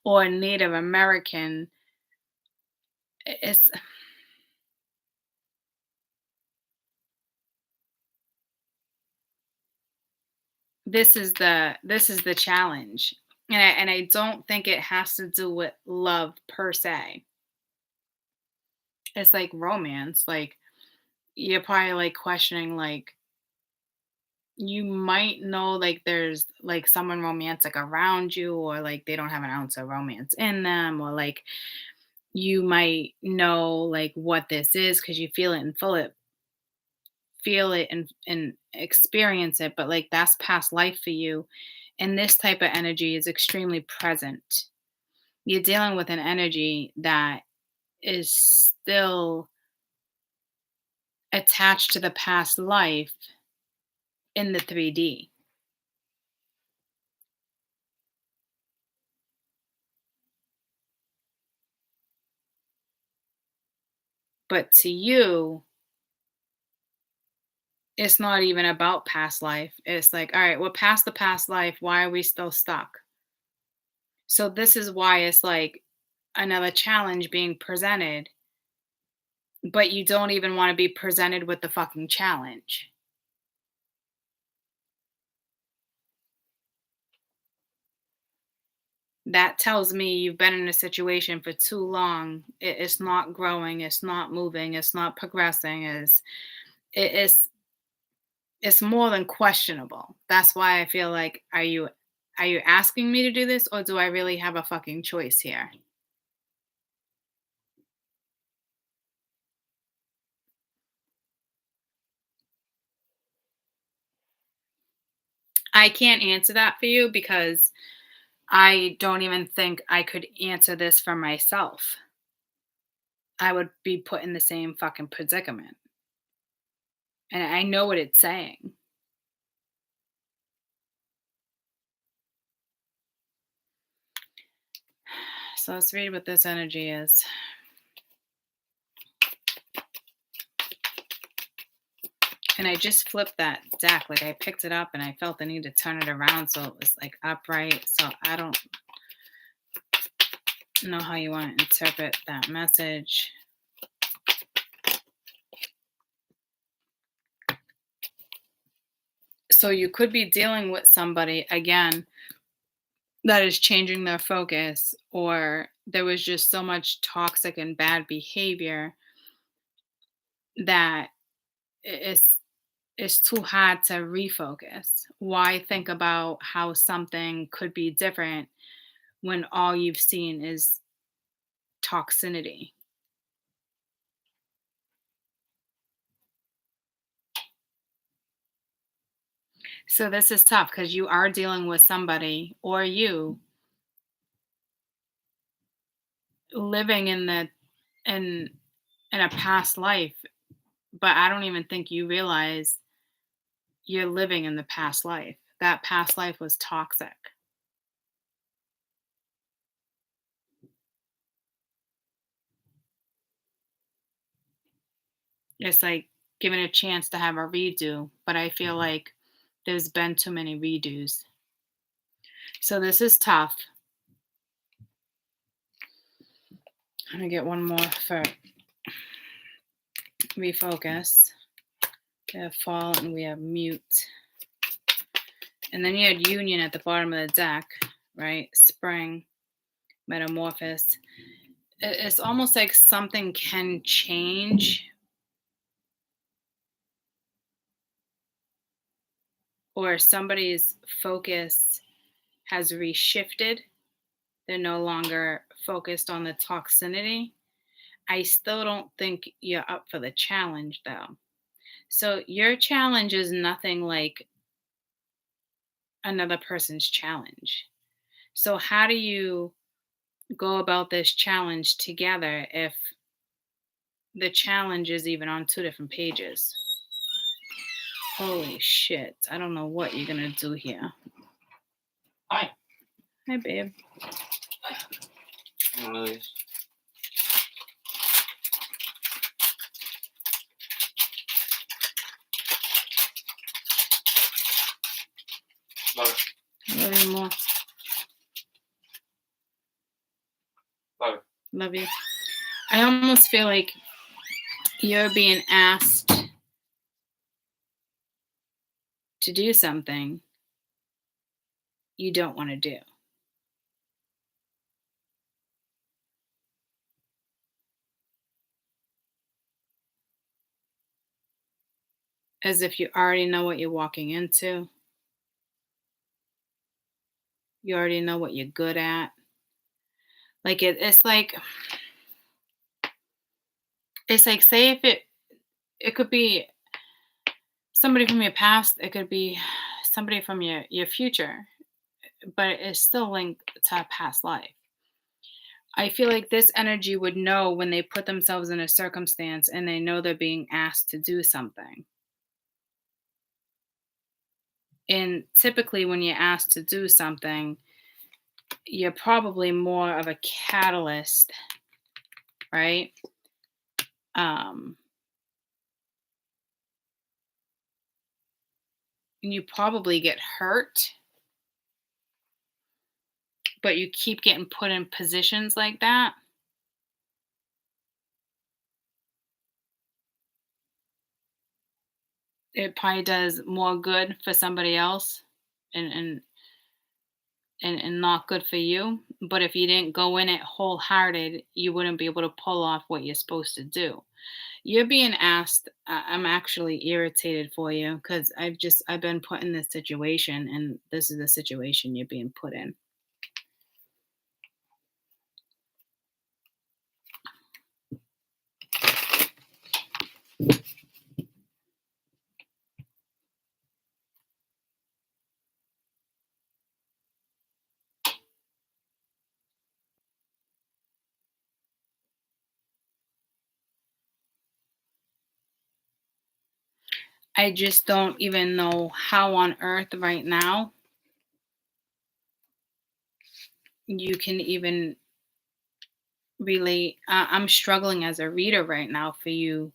or Native American. It's this is the challenge, and I don't think it has to do with love per se. It's like romance. Like you're probably like questioning, like you might know like there's like someone romantic around you, or like they don't have an ounce of romance in them, or like you might know like what this is because you feel it and experience it, but like that's past life for you, and this type of energy is extremely present. You're dealing with an energy that is still attached to the past life in the 3D. But to you, it's not even about past life. It's like, all right, we're past the past life. Why are we still stuck? So this is why it's like another challenge being presented, but you don't even want to be presented with the fucking challenge. That tells me you've been in a situation for too long. It's not growing, it's not moving, it's not progressing. It's more than questionable. That's why I feel like, are you asking me to do this, or do I really have a fucking choice here? I can't answer that for you because I don't even think I could answer this for myself. I would be put in the same fucking predicament. And I know what it's saying. So let's read what this energy is. And I just flipped that deck. Like I picked it up and I felt the need to turn it around so it was like upright. So I don't know how you want to interpret that message. So you could be dealing with somebody again that is changing their focus, or there was just so much toxic and bad behavior that it's too hard to refocus. Why think about how something could be different when all you've seen is toxicity? So this is tough because you are dealing with somebody or you living in in a past life, but I don't even think you realize you're living in the past life. That past life was toxic. It's like given a chance to have a redo, but I feel like there's been too many redos. So this is tough. I'm gonna get one more for refocus. We have fall and we have mute. And then you had union at the bottom of the deck, right? Spring, metamorphosis. It's almost like something can change or somebody's focus has reshifted. They're no longer focused on the toxicity. I still don't think you're up for the challenge though. So your challenge is nothing like another person's challenge. So how do you go about this challenge together if the challenge is even on two different pages? Holy shit. I don't know what you're going to do here. Hi. Hi, babe. Nice. Love it. I love you more. Love it. Love you. I almost feel like you're being asked to do something you don't want to do. As if you already know what you're walking into. You already know what you're good at. Like it's like say if it could be somebody from your past, it could be somebody from your future, but it's still linked to a past life. I feel like this energy would know when they put themselves in a circumstance and they know they're being asked to do something. And typically, when you're asked to do something, you're probably more of a catalyst, right? And you probably get hurt, but you keep getting put in positions like that. It probably does more good for somebody else and not good for you. But if you didn't go in it wholehearted, you wouldn't be able to pull off what you're supposed to do. You're being asked. I'm actually irritated for you because I've been put in this situation, and this is the situation you're being put in. I just don't even know how on earth right now you can even relate. I'm struggling as a reader right now for you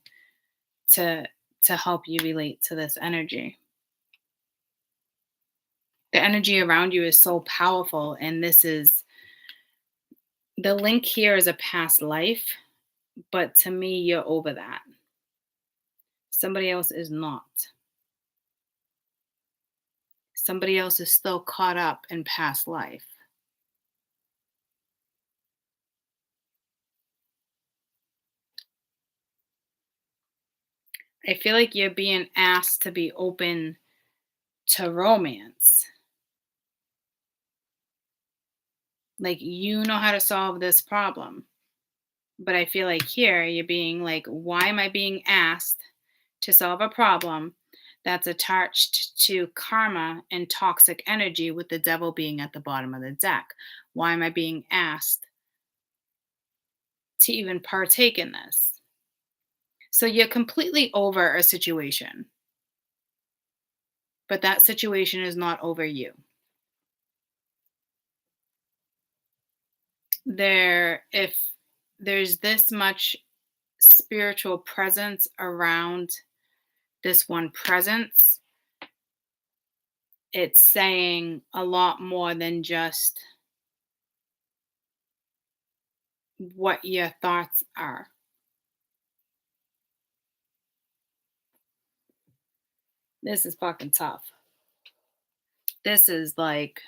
to help you relate to this energy. The energy around you is so powerful, and this is the link here is a past life, but to me you're over that. Somebody else is not. Somebody else is still caught up in past life. I feel like you're being asked to be open to romance. Like, you know how to solve this problem. But I feel like here you're being like, why am I being asked to solve a problem that's attached to karma and toxic energy with the devil being at the bottom of the deck? Why am I being asked to even partake in this? So you're completely over a situation, but that situation is not over you. If there's this much spiritual presence around this one presence, it's saying a lot more than just what your thoughts are. This is fucking tough. This is like,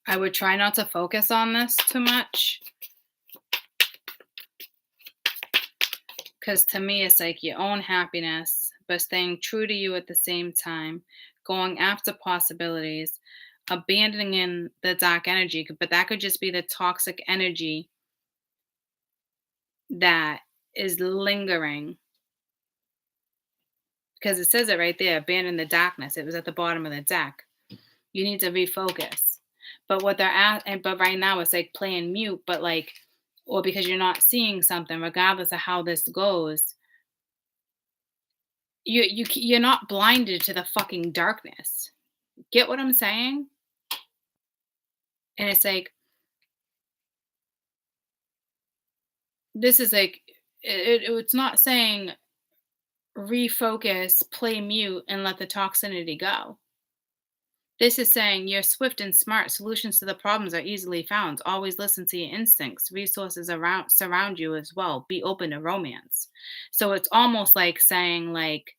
I would try not to focus on this too much. Because to me, it's like your own happiness, but staying true to you at the same time, going after possibilities, abandoning the dark energy. But that could just be the toxic energy that is lingering. Because it says it right there, abandon the darkness. It was at the bottom of the deck. You need to refocus. But what they're at, but right now it's like playing mute, but like, or because you're not seeing something, regardless of how this goes, you're not blinded to the fucking darkness. Get what I'm saying? And it's like, this is like, it's not saying refocus, play mute, and let the toxicity go. This is saying you're swift and smart. Solutions to the problems are easily found. Always listen to your instincts. Resources around surround you as well. Be open to romance. So it's almost like saying, like,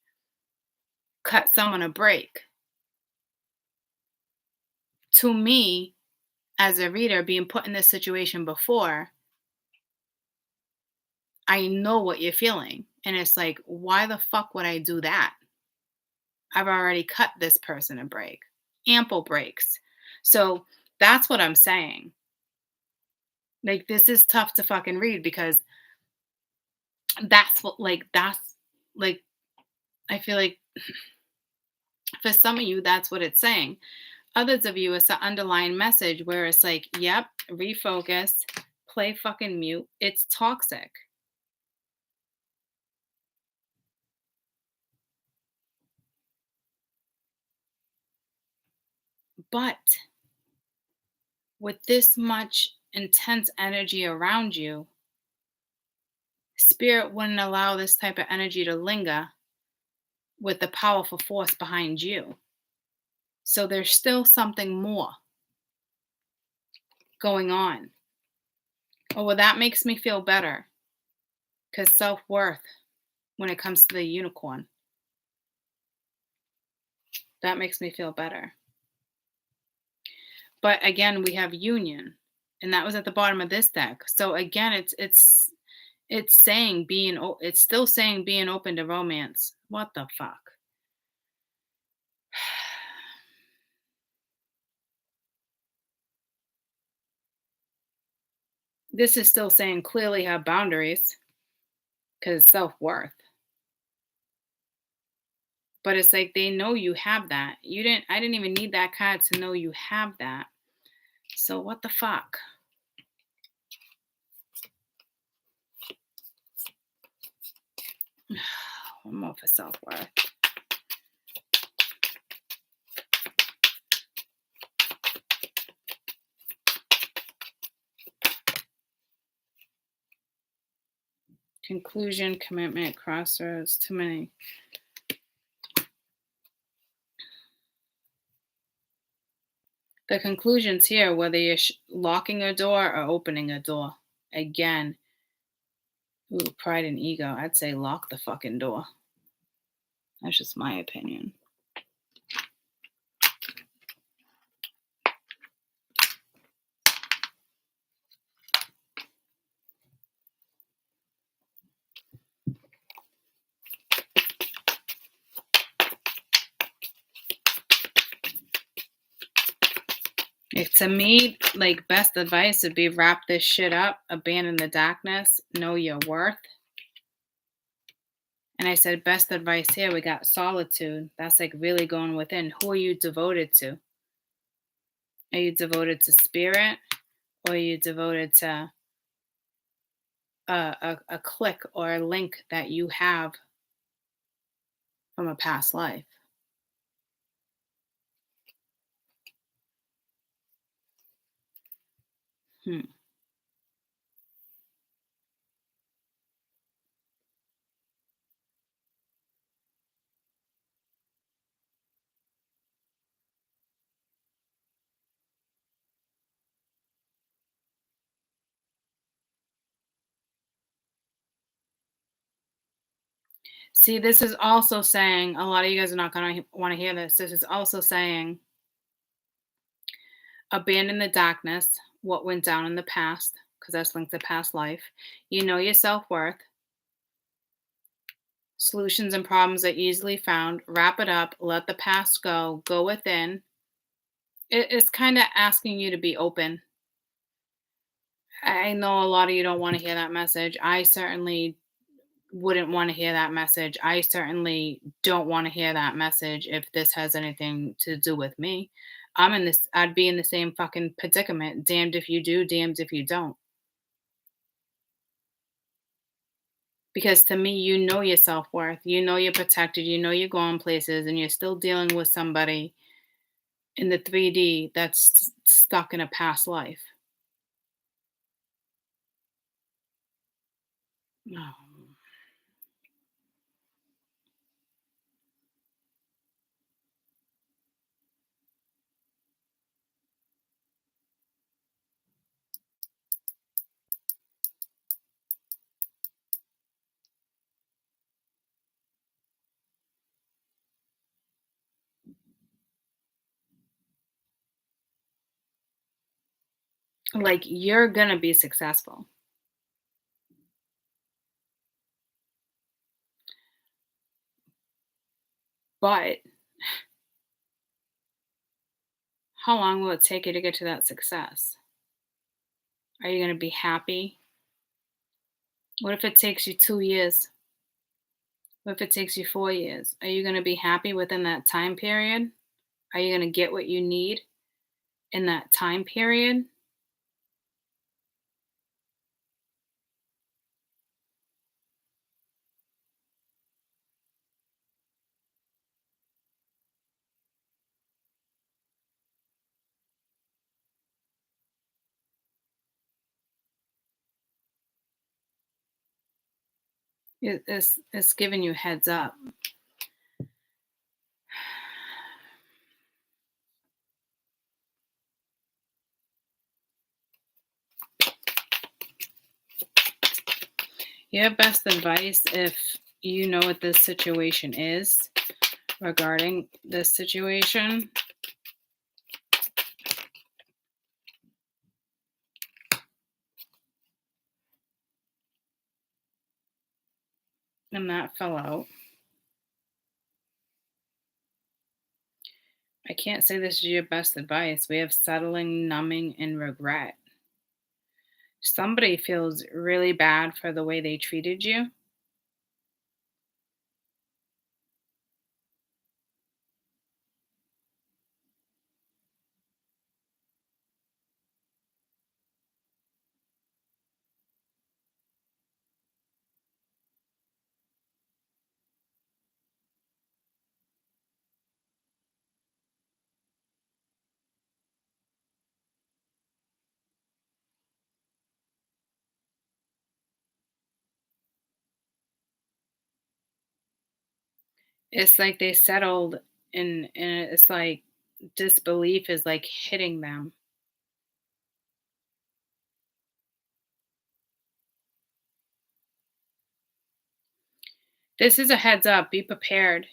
cut someone a break. To me, as a reader, being put in this situation before, I know what you're feeling. And it's like, why the fuck would I do that? I've already cut this person a break. Ample breaks. So that's what I'm saying. Like, this is tough to fucking read because that's like, I feel like for some of you, that's what it's saying. Others of you, it's an underlying message where it's like, yep, refocus, play fucking mute. It's toxic. But with this much intense energy around you, spirit wouldn't allow this type of energy to linger with the powerful force behind you. So there's still something more going on. Oh, well, that makes me feel better because self-worth, when it comes to the unicorn, that makes me feel better. But again, we have union, and that was at the bottom of this deck. So again, it's saying it's still saying being open to romance. What the fuck? This is still saying clearly have boundaries because self-worth. But it's like they know you have that. I didn't even need that card to know you have that. So what the fuck? One more for self-worth. Conclusion, commitment, crossroads, too many. The conclusions here, whether you're locking a door or opening a door. Again, ooh, pride and ego. I'd say lock the fucking door. That's just my opinion. To me, like, best advice would be wrap this shit up, abandon the darkness, know your worth. And I said best advice here, we got solitude. That's like really going within. Who are you devoted to? Are you devoted to spirit? Or are you devoted to a click or a link that you have from a past life? See, this is also saying, a lot of you guys are not going to want to hear this. This is also saying, abandon the darkness, what went down in the past, because that's linked to past life. You know your self-worth. Solutions and problems are easily found. Wrap it up. Let the past go. Go within. It's kind of asking you to be open. I know a lot of you don't want to hear that message. I certainly wouldn't want to hear that message. I certainly don't want to hear that message if this has anything to do with me. I'd be in the same fucking predicament. Damned if you do, damned if you don't. Because to me, you know your self-worth. You know you're protected. You know you're going places, and you're still dealing with somebody in the 3D that's stuck in a past life. Oh. Like, you're gonna be successful. But how long will it take you to get to that success? Are you gonna be happy? What if it takes you 2 years? What if it takes you 4 years? Are you gonna be happy within that time period? Are you gonna get what you need in that time period? It's giving you heads up. Your best advice, if you know what this situation is regarding this situation, and that fell out. I can't say this is your best advice. We have settling, numbing, and regret. Somebody feels really bad for the way they treated you. It's like they settled, and it's like disbelief is like hitting them. This is a heads up, be prepared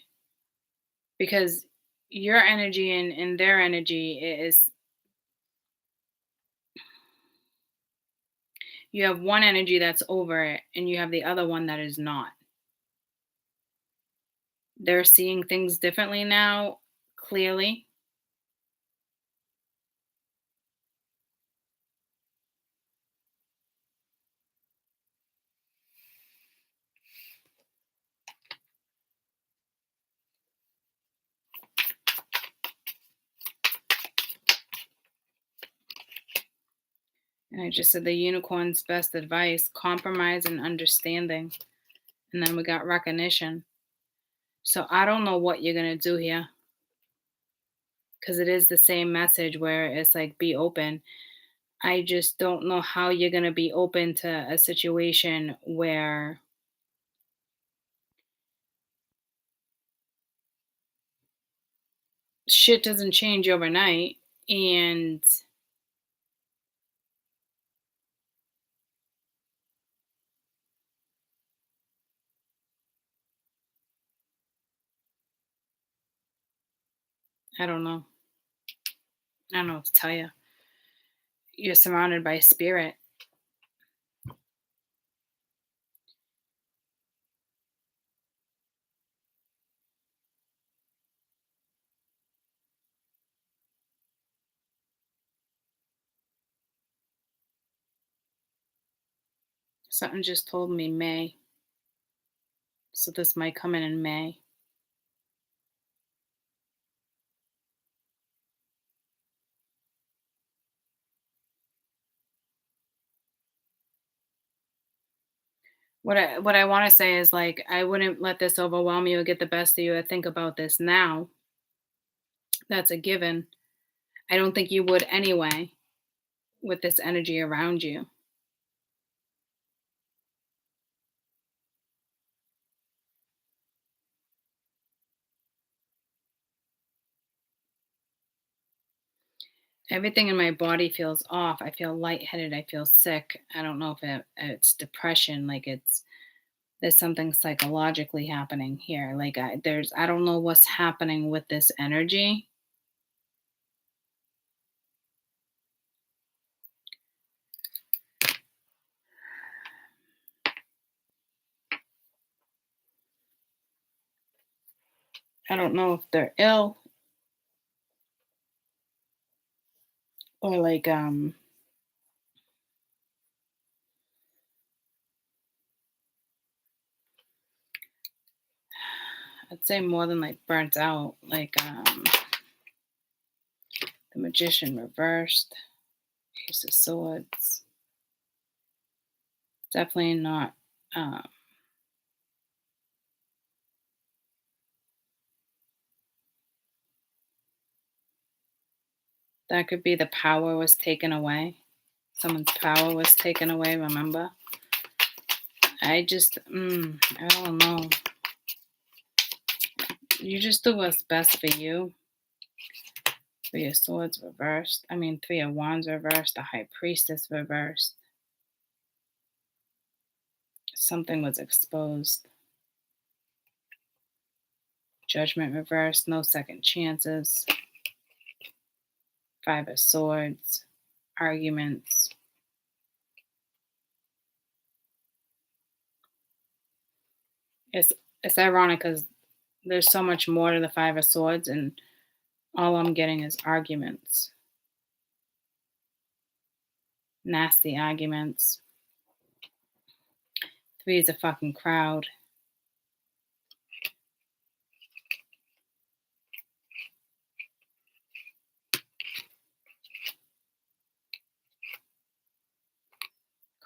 because your energy and their energy is, you have one energy that's over it and you have the other one that is not. They're seeing things differently now, clearly. And I just said the unicorn's best advice, compromise and understanding. And then we got recognition. So I don't know what you're going to do here because it is the same message where it's like be open. I just don't know how you're going to be open to a situation where shit doesn't change overnight. And I don't know. I don't know what to tell you. You're surrounded by spirit. Something just told me May. So this might come in May. What I want to say is like I wouldn't let this overwhelm you or get the best of you. I think about this now. That's a given. I don't think you would anyway with this energy around you. Everything in my body feels off. I feel lightheaded. I feel sick. I don't know if it's depression. Like there's something psychologically happening here. Like I don't know what's happening with this energy. I don't know if they're ill or like I'd say more than like burnt out. Like the magician reversed, ace of swords. Definitely not that could be the power was taken away. Someone's power was taken away, remember? I just, I don't know. You just do what's best for you. Three of Swords reversed. I mean, Three of Wands reversed. The High Priestess reversed. Something was exposed. Judgment reversed. No second chances. Five of Swords. Arguments. It's ironic because there's so much more to the Five of Swords, and all I'm getting is arguments. Nasty arguments. Three is a fucking crowd.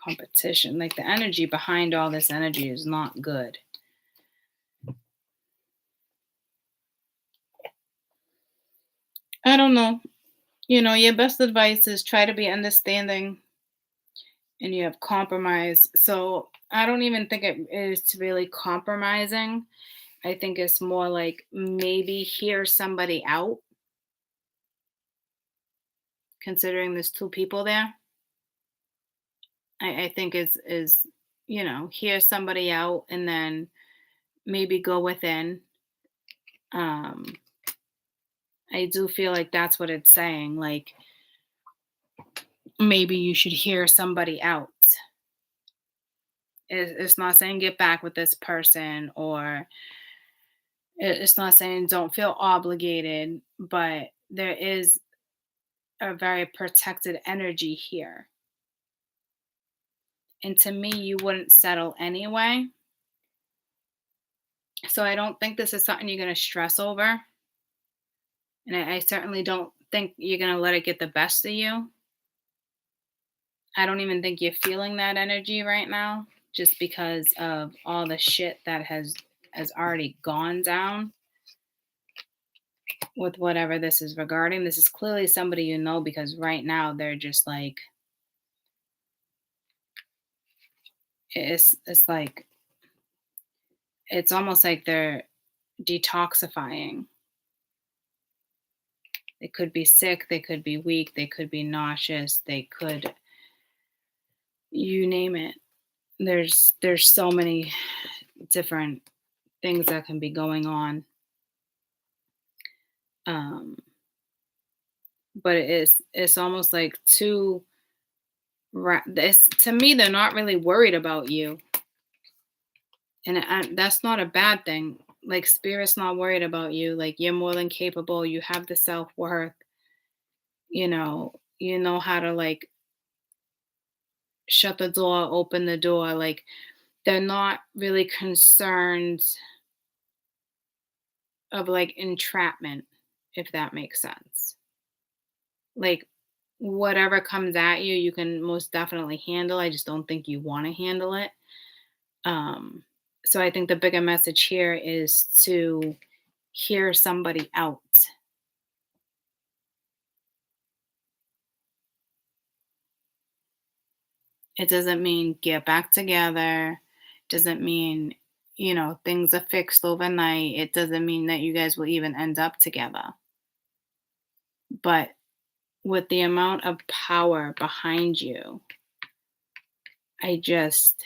Competition. Like the energy behind all this energy is not good. I don't know. Your best advice is try to be understanding and you have compromise. So I don't even think it is really compromising. I think it's more like maybe hear somebody out, considering there's two people there. I think is hear somebody out and then maybe go within. Um, I do feel like that's what it's saying. Like maybe you should hear somebody out. It's not saying get back with this person, or it's not saying don't feel obligated, but there is a very protected energy here. And to me, you wouldn't settle anyway. So I don't think this is something you're going to stress over. And I certainly don't think you're going to let it get the best of you. I don't even think you're feeling that energy right now just because of all the shit that has already gone down with whatever this is regarding. This is clearly somebody you know, because right now they're just like it's like it's almost like they're detoxifying. They could be sick, they could be weak, they could be nauseous, they could, you name it. There's so many different things that can be going on. Um, but it's almost like it's, to me, they're not really worried about you, and that's not a bad thing. Like spirit's not worried about you. Like you're more than capable. You have the self worth. You know how to like shut the door, open the door. Like they're not really concerned of like entrapment, if that makes sense. Like whatever comes at you, you can most definitely handle. I just don't think you want to handle it. Um, so I think the bigger message here is to hear somebody out. It doesn't mean get back together. Doesn't mean, things are fixed overnight. It doesn't mean that you guys will even end up together. But with the amount of power behind you, I just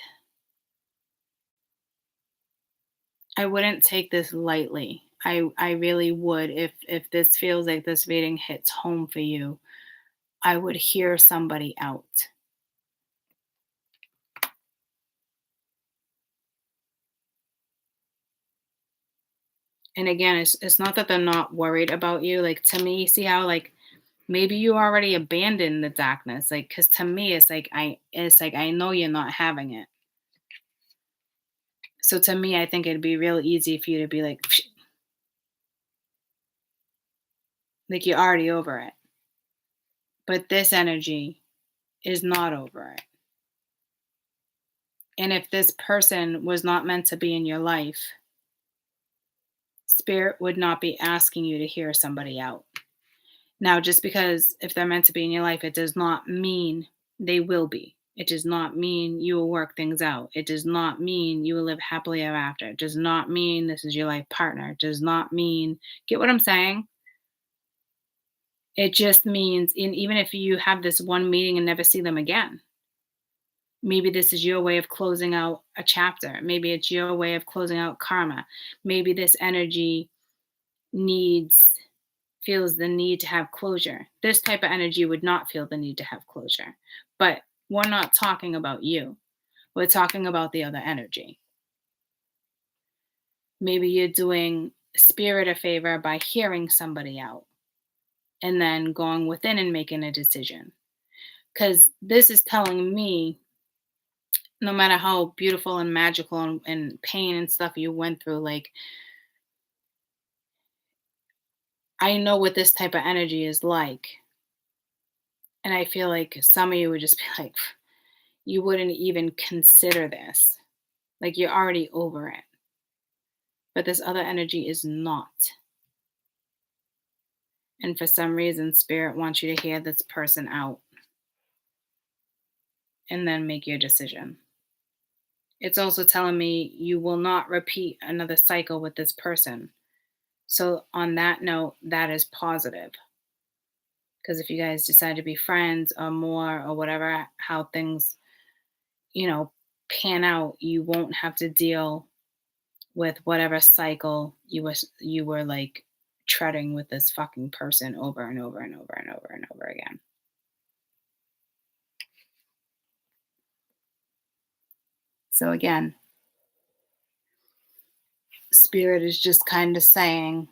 I wouldn't take this lightly. I really would. If this feels like this reading hits home for you, I would hear somebody out. And again, it's not that they're not worried about you. Like to me, see how like maybe you already abandoned the darkness. Like cuz to me it's like I know you're not having it. So to me, I think it'd be real easy for you to be like "Psh," like you're already over it. But this energy is not over it. And if this person was not meant to be in your life, spirit would not be asking you to hear somebody out. Now, just because if they're meant to be in your life, it does not mean they will be. It does not mean you will work things out. It does not mean you will live happily ever after. It does not mean this is your life partner. It does not mean, get what I'm saying? It just means, even if you have this one meeting and never see them again, maybe this is your way of closing out a chapter. Maybe it's your way of closing out karma. Maybe this energy needs feels the need to have closure. This type of energy would not feel the need to have closure. But we're not talking about you. We're talking about the other energy. Maybe you're doing spirit a favor by hearing somebody out and then going within and making a decision. Because this is telling me no matter how beautiful and magical and pain and stuff you went through, like I know what this type of energy is like. And I feel like some of you would just be like, you wouldn't even consider this. Like you're already over it. But this other energy is not. And for some reason, spirit wants you to hear this person out and then make your decision. It's also telling me you will not repeat another cycle with this person. So, on that note, that is positive. Because if you guys decide to be friends or more or whatever, how things, you know, pan out, you won't have to deal with whatever cycle you were like treading with this fucking person over and over and over and over and over again. So again, spirit is just kind of saying,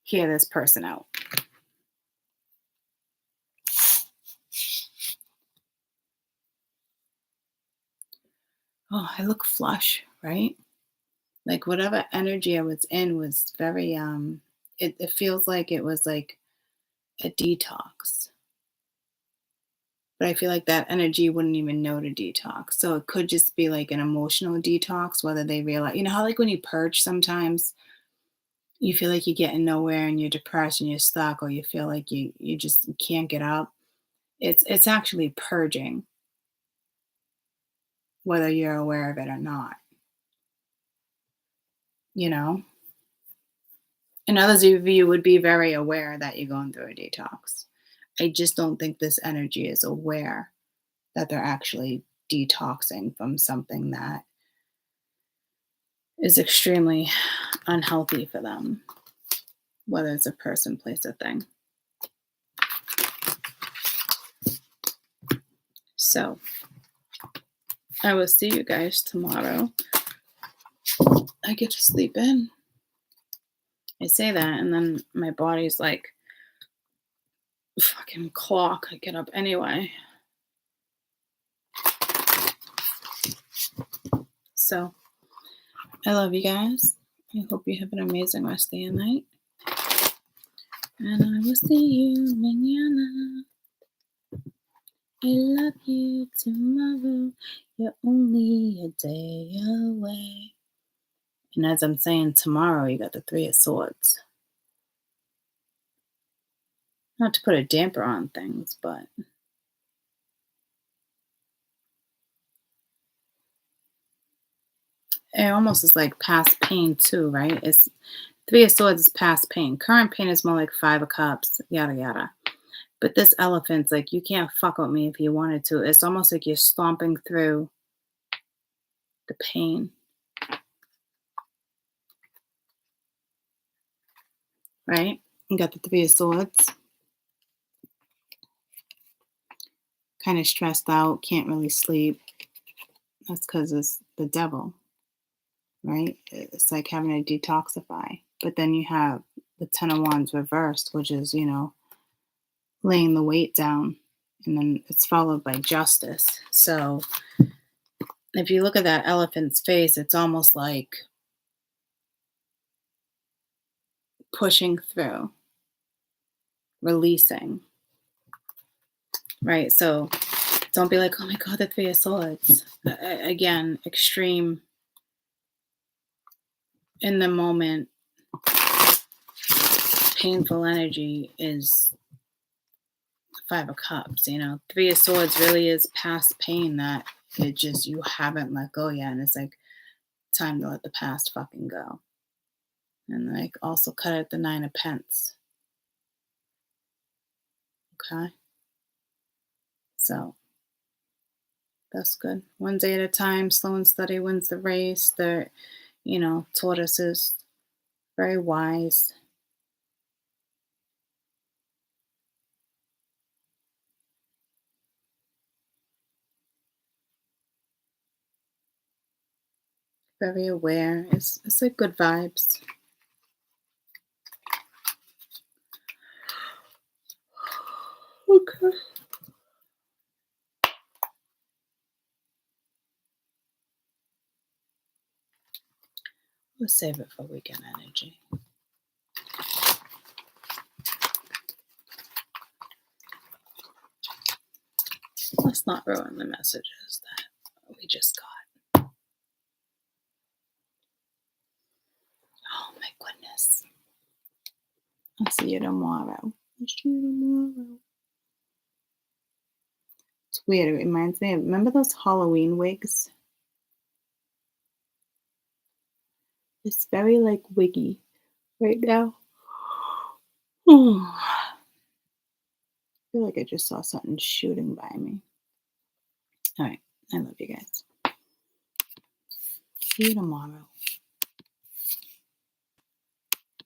hear this person out. Oh, I look flush, right? Like whatever energy I was in was very it feels like it was like a detox. But I feel like that energy wouldn't even know to detox. So it could just be like an emotional detox, whether they realize, you know how like when you purge sometimes you feel like you're getting nowhere and you're depressed and you're stuck, or you feel like you just can't get up. It's actually purging, whether you're aware of it or not, you know? And others of you would be very aware that you're going through a detox. I just don't think this energy is aware that they're actually detoxing from something that is extremely unhealthy for them, whether it's a person, place, or thing. So I will see you guys tomorrow. I get to sleep in. I say that, and then my body's like, fucking clock. I get up anyway. So I love you guys. I hope you have an amazing rest of your night. And I will see you mañana. I love you tomorrow. You're only a day away. And as I'm saying tomorrow, you got the Three of Swords. Not to put a damper on things, but it almost is like past pain too, right? It's Three of Swords is past pain. Current pain is more like Five of Cups, yada yada. But this elephant's like, you can't fuck with me if you wanted to. It's almost like you're stomping through the pain. Right? You got the Three of Swords. Kind of stressed out, can't really sleep. That's because it's the devil, right? It's like having to detoxify. But then you have the Ten of Wands reversed, which is, laying the weight down. And then it's followed by justice. So if you look at that elephant's face, it's almost like pushing through, releasing, right? So don't be like, oh my God, the Three of Swords. Again, extreme in the moment, painful energy is the Five of Cups. Three of Swords really is past pain that it just, you haven't let go yet. And it's like, time to let the past fucking go. And like also cut out the Nine of Pence. Okay. So that's good. One day at a time, slow and steady wins the race. Taurus is very wise. Very aware. It's like good vibes. Okay. We'll save it for weekend energy. Let's not ruin the messages that we just got. Oh my goodness. I'll see you tomorrow. It's weird. It reminds me of, remember those Halloween wigs? It's very like wiggy right now. I feel like I just saw something shooting by me. All right. I love you guys. See you tomorrow.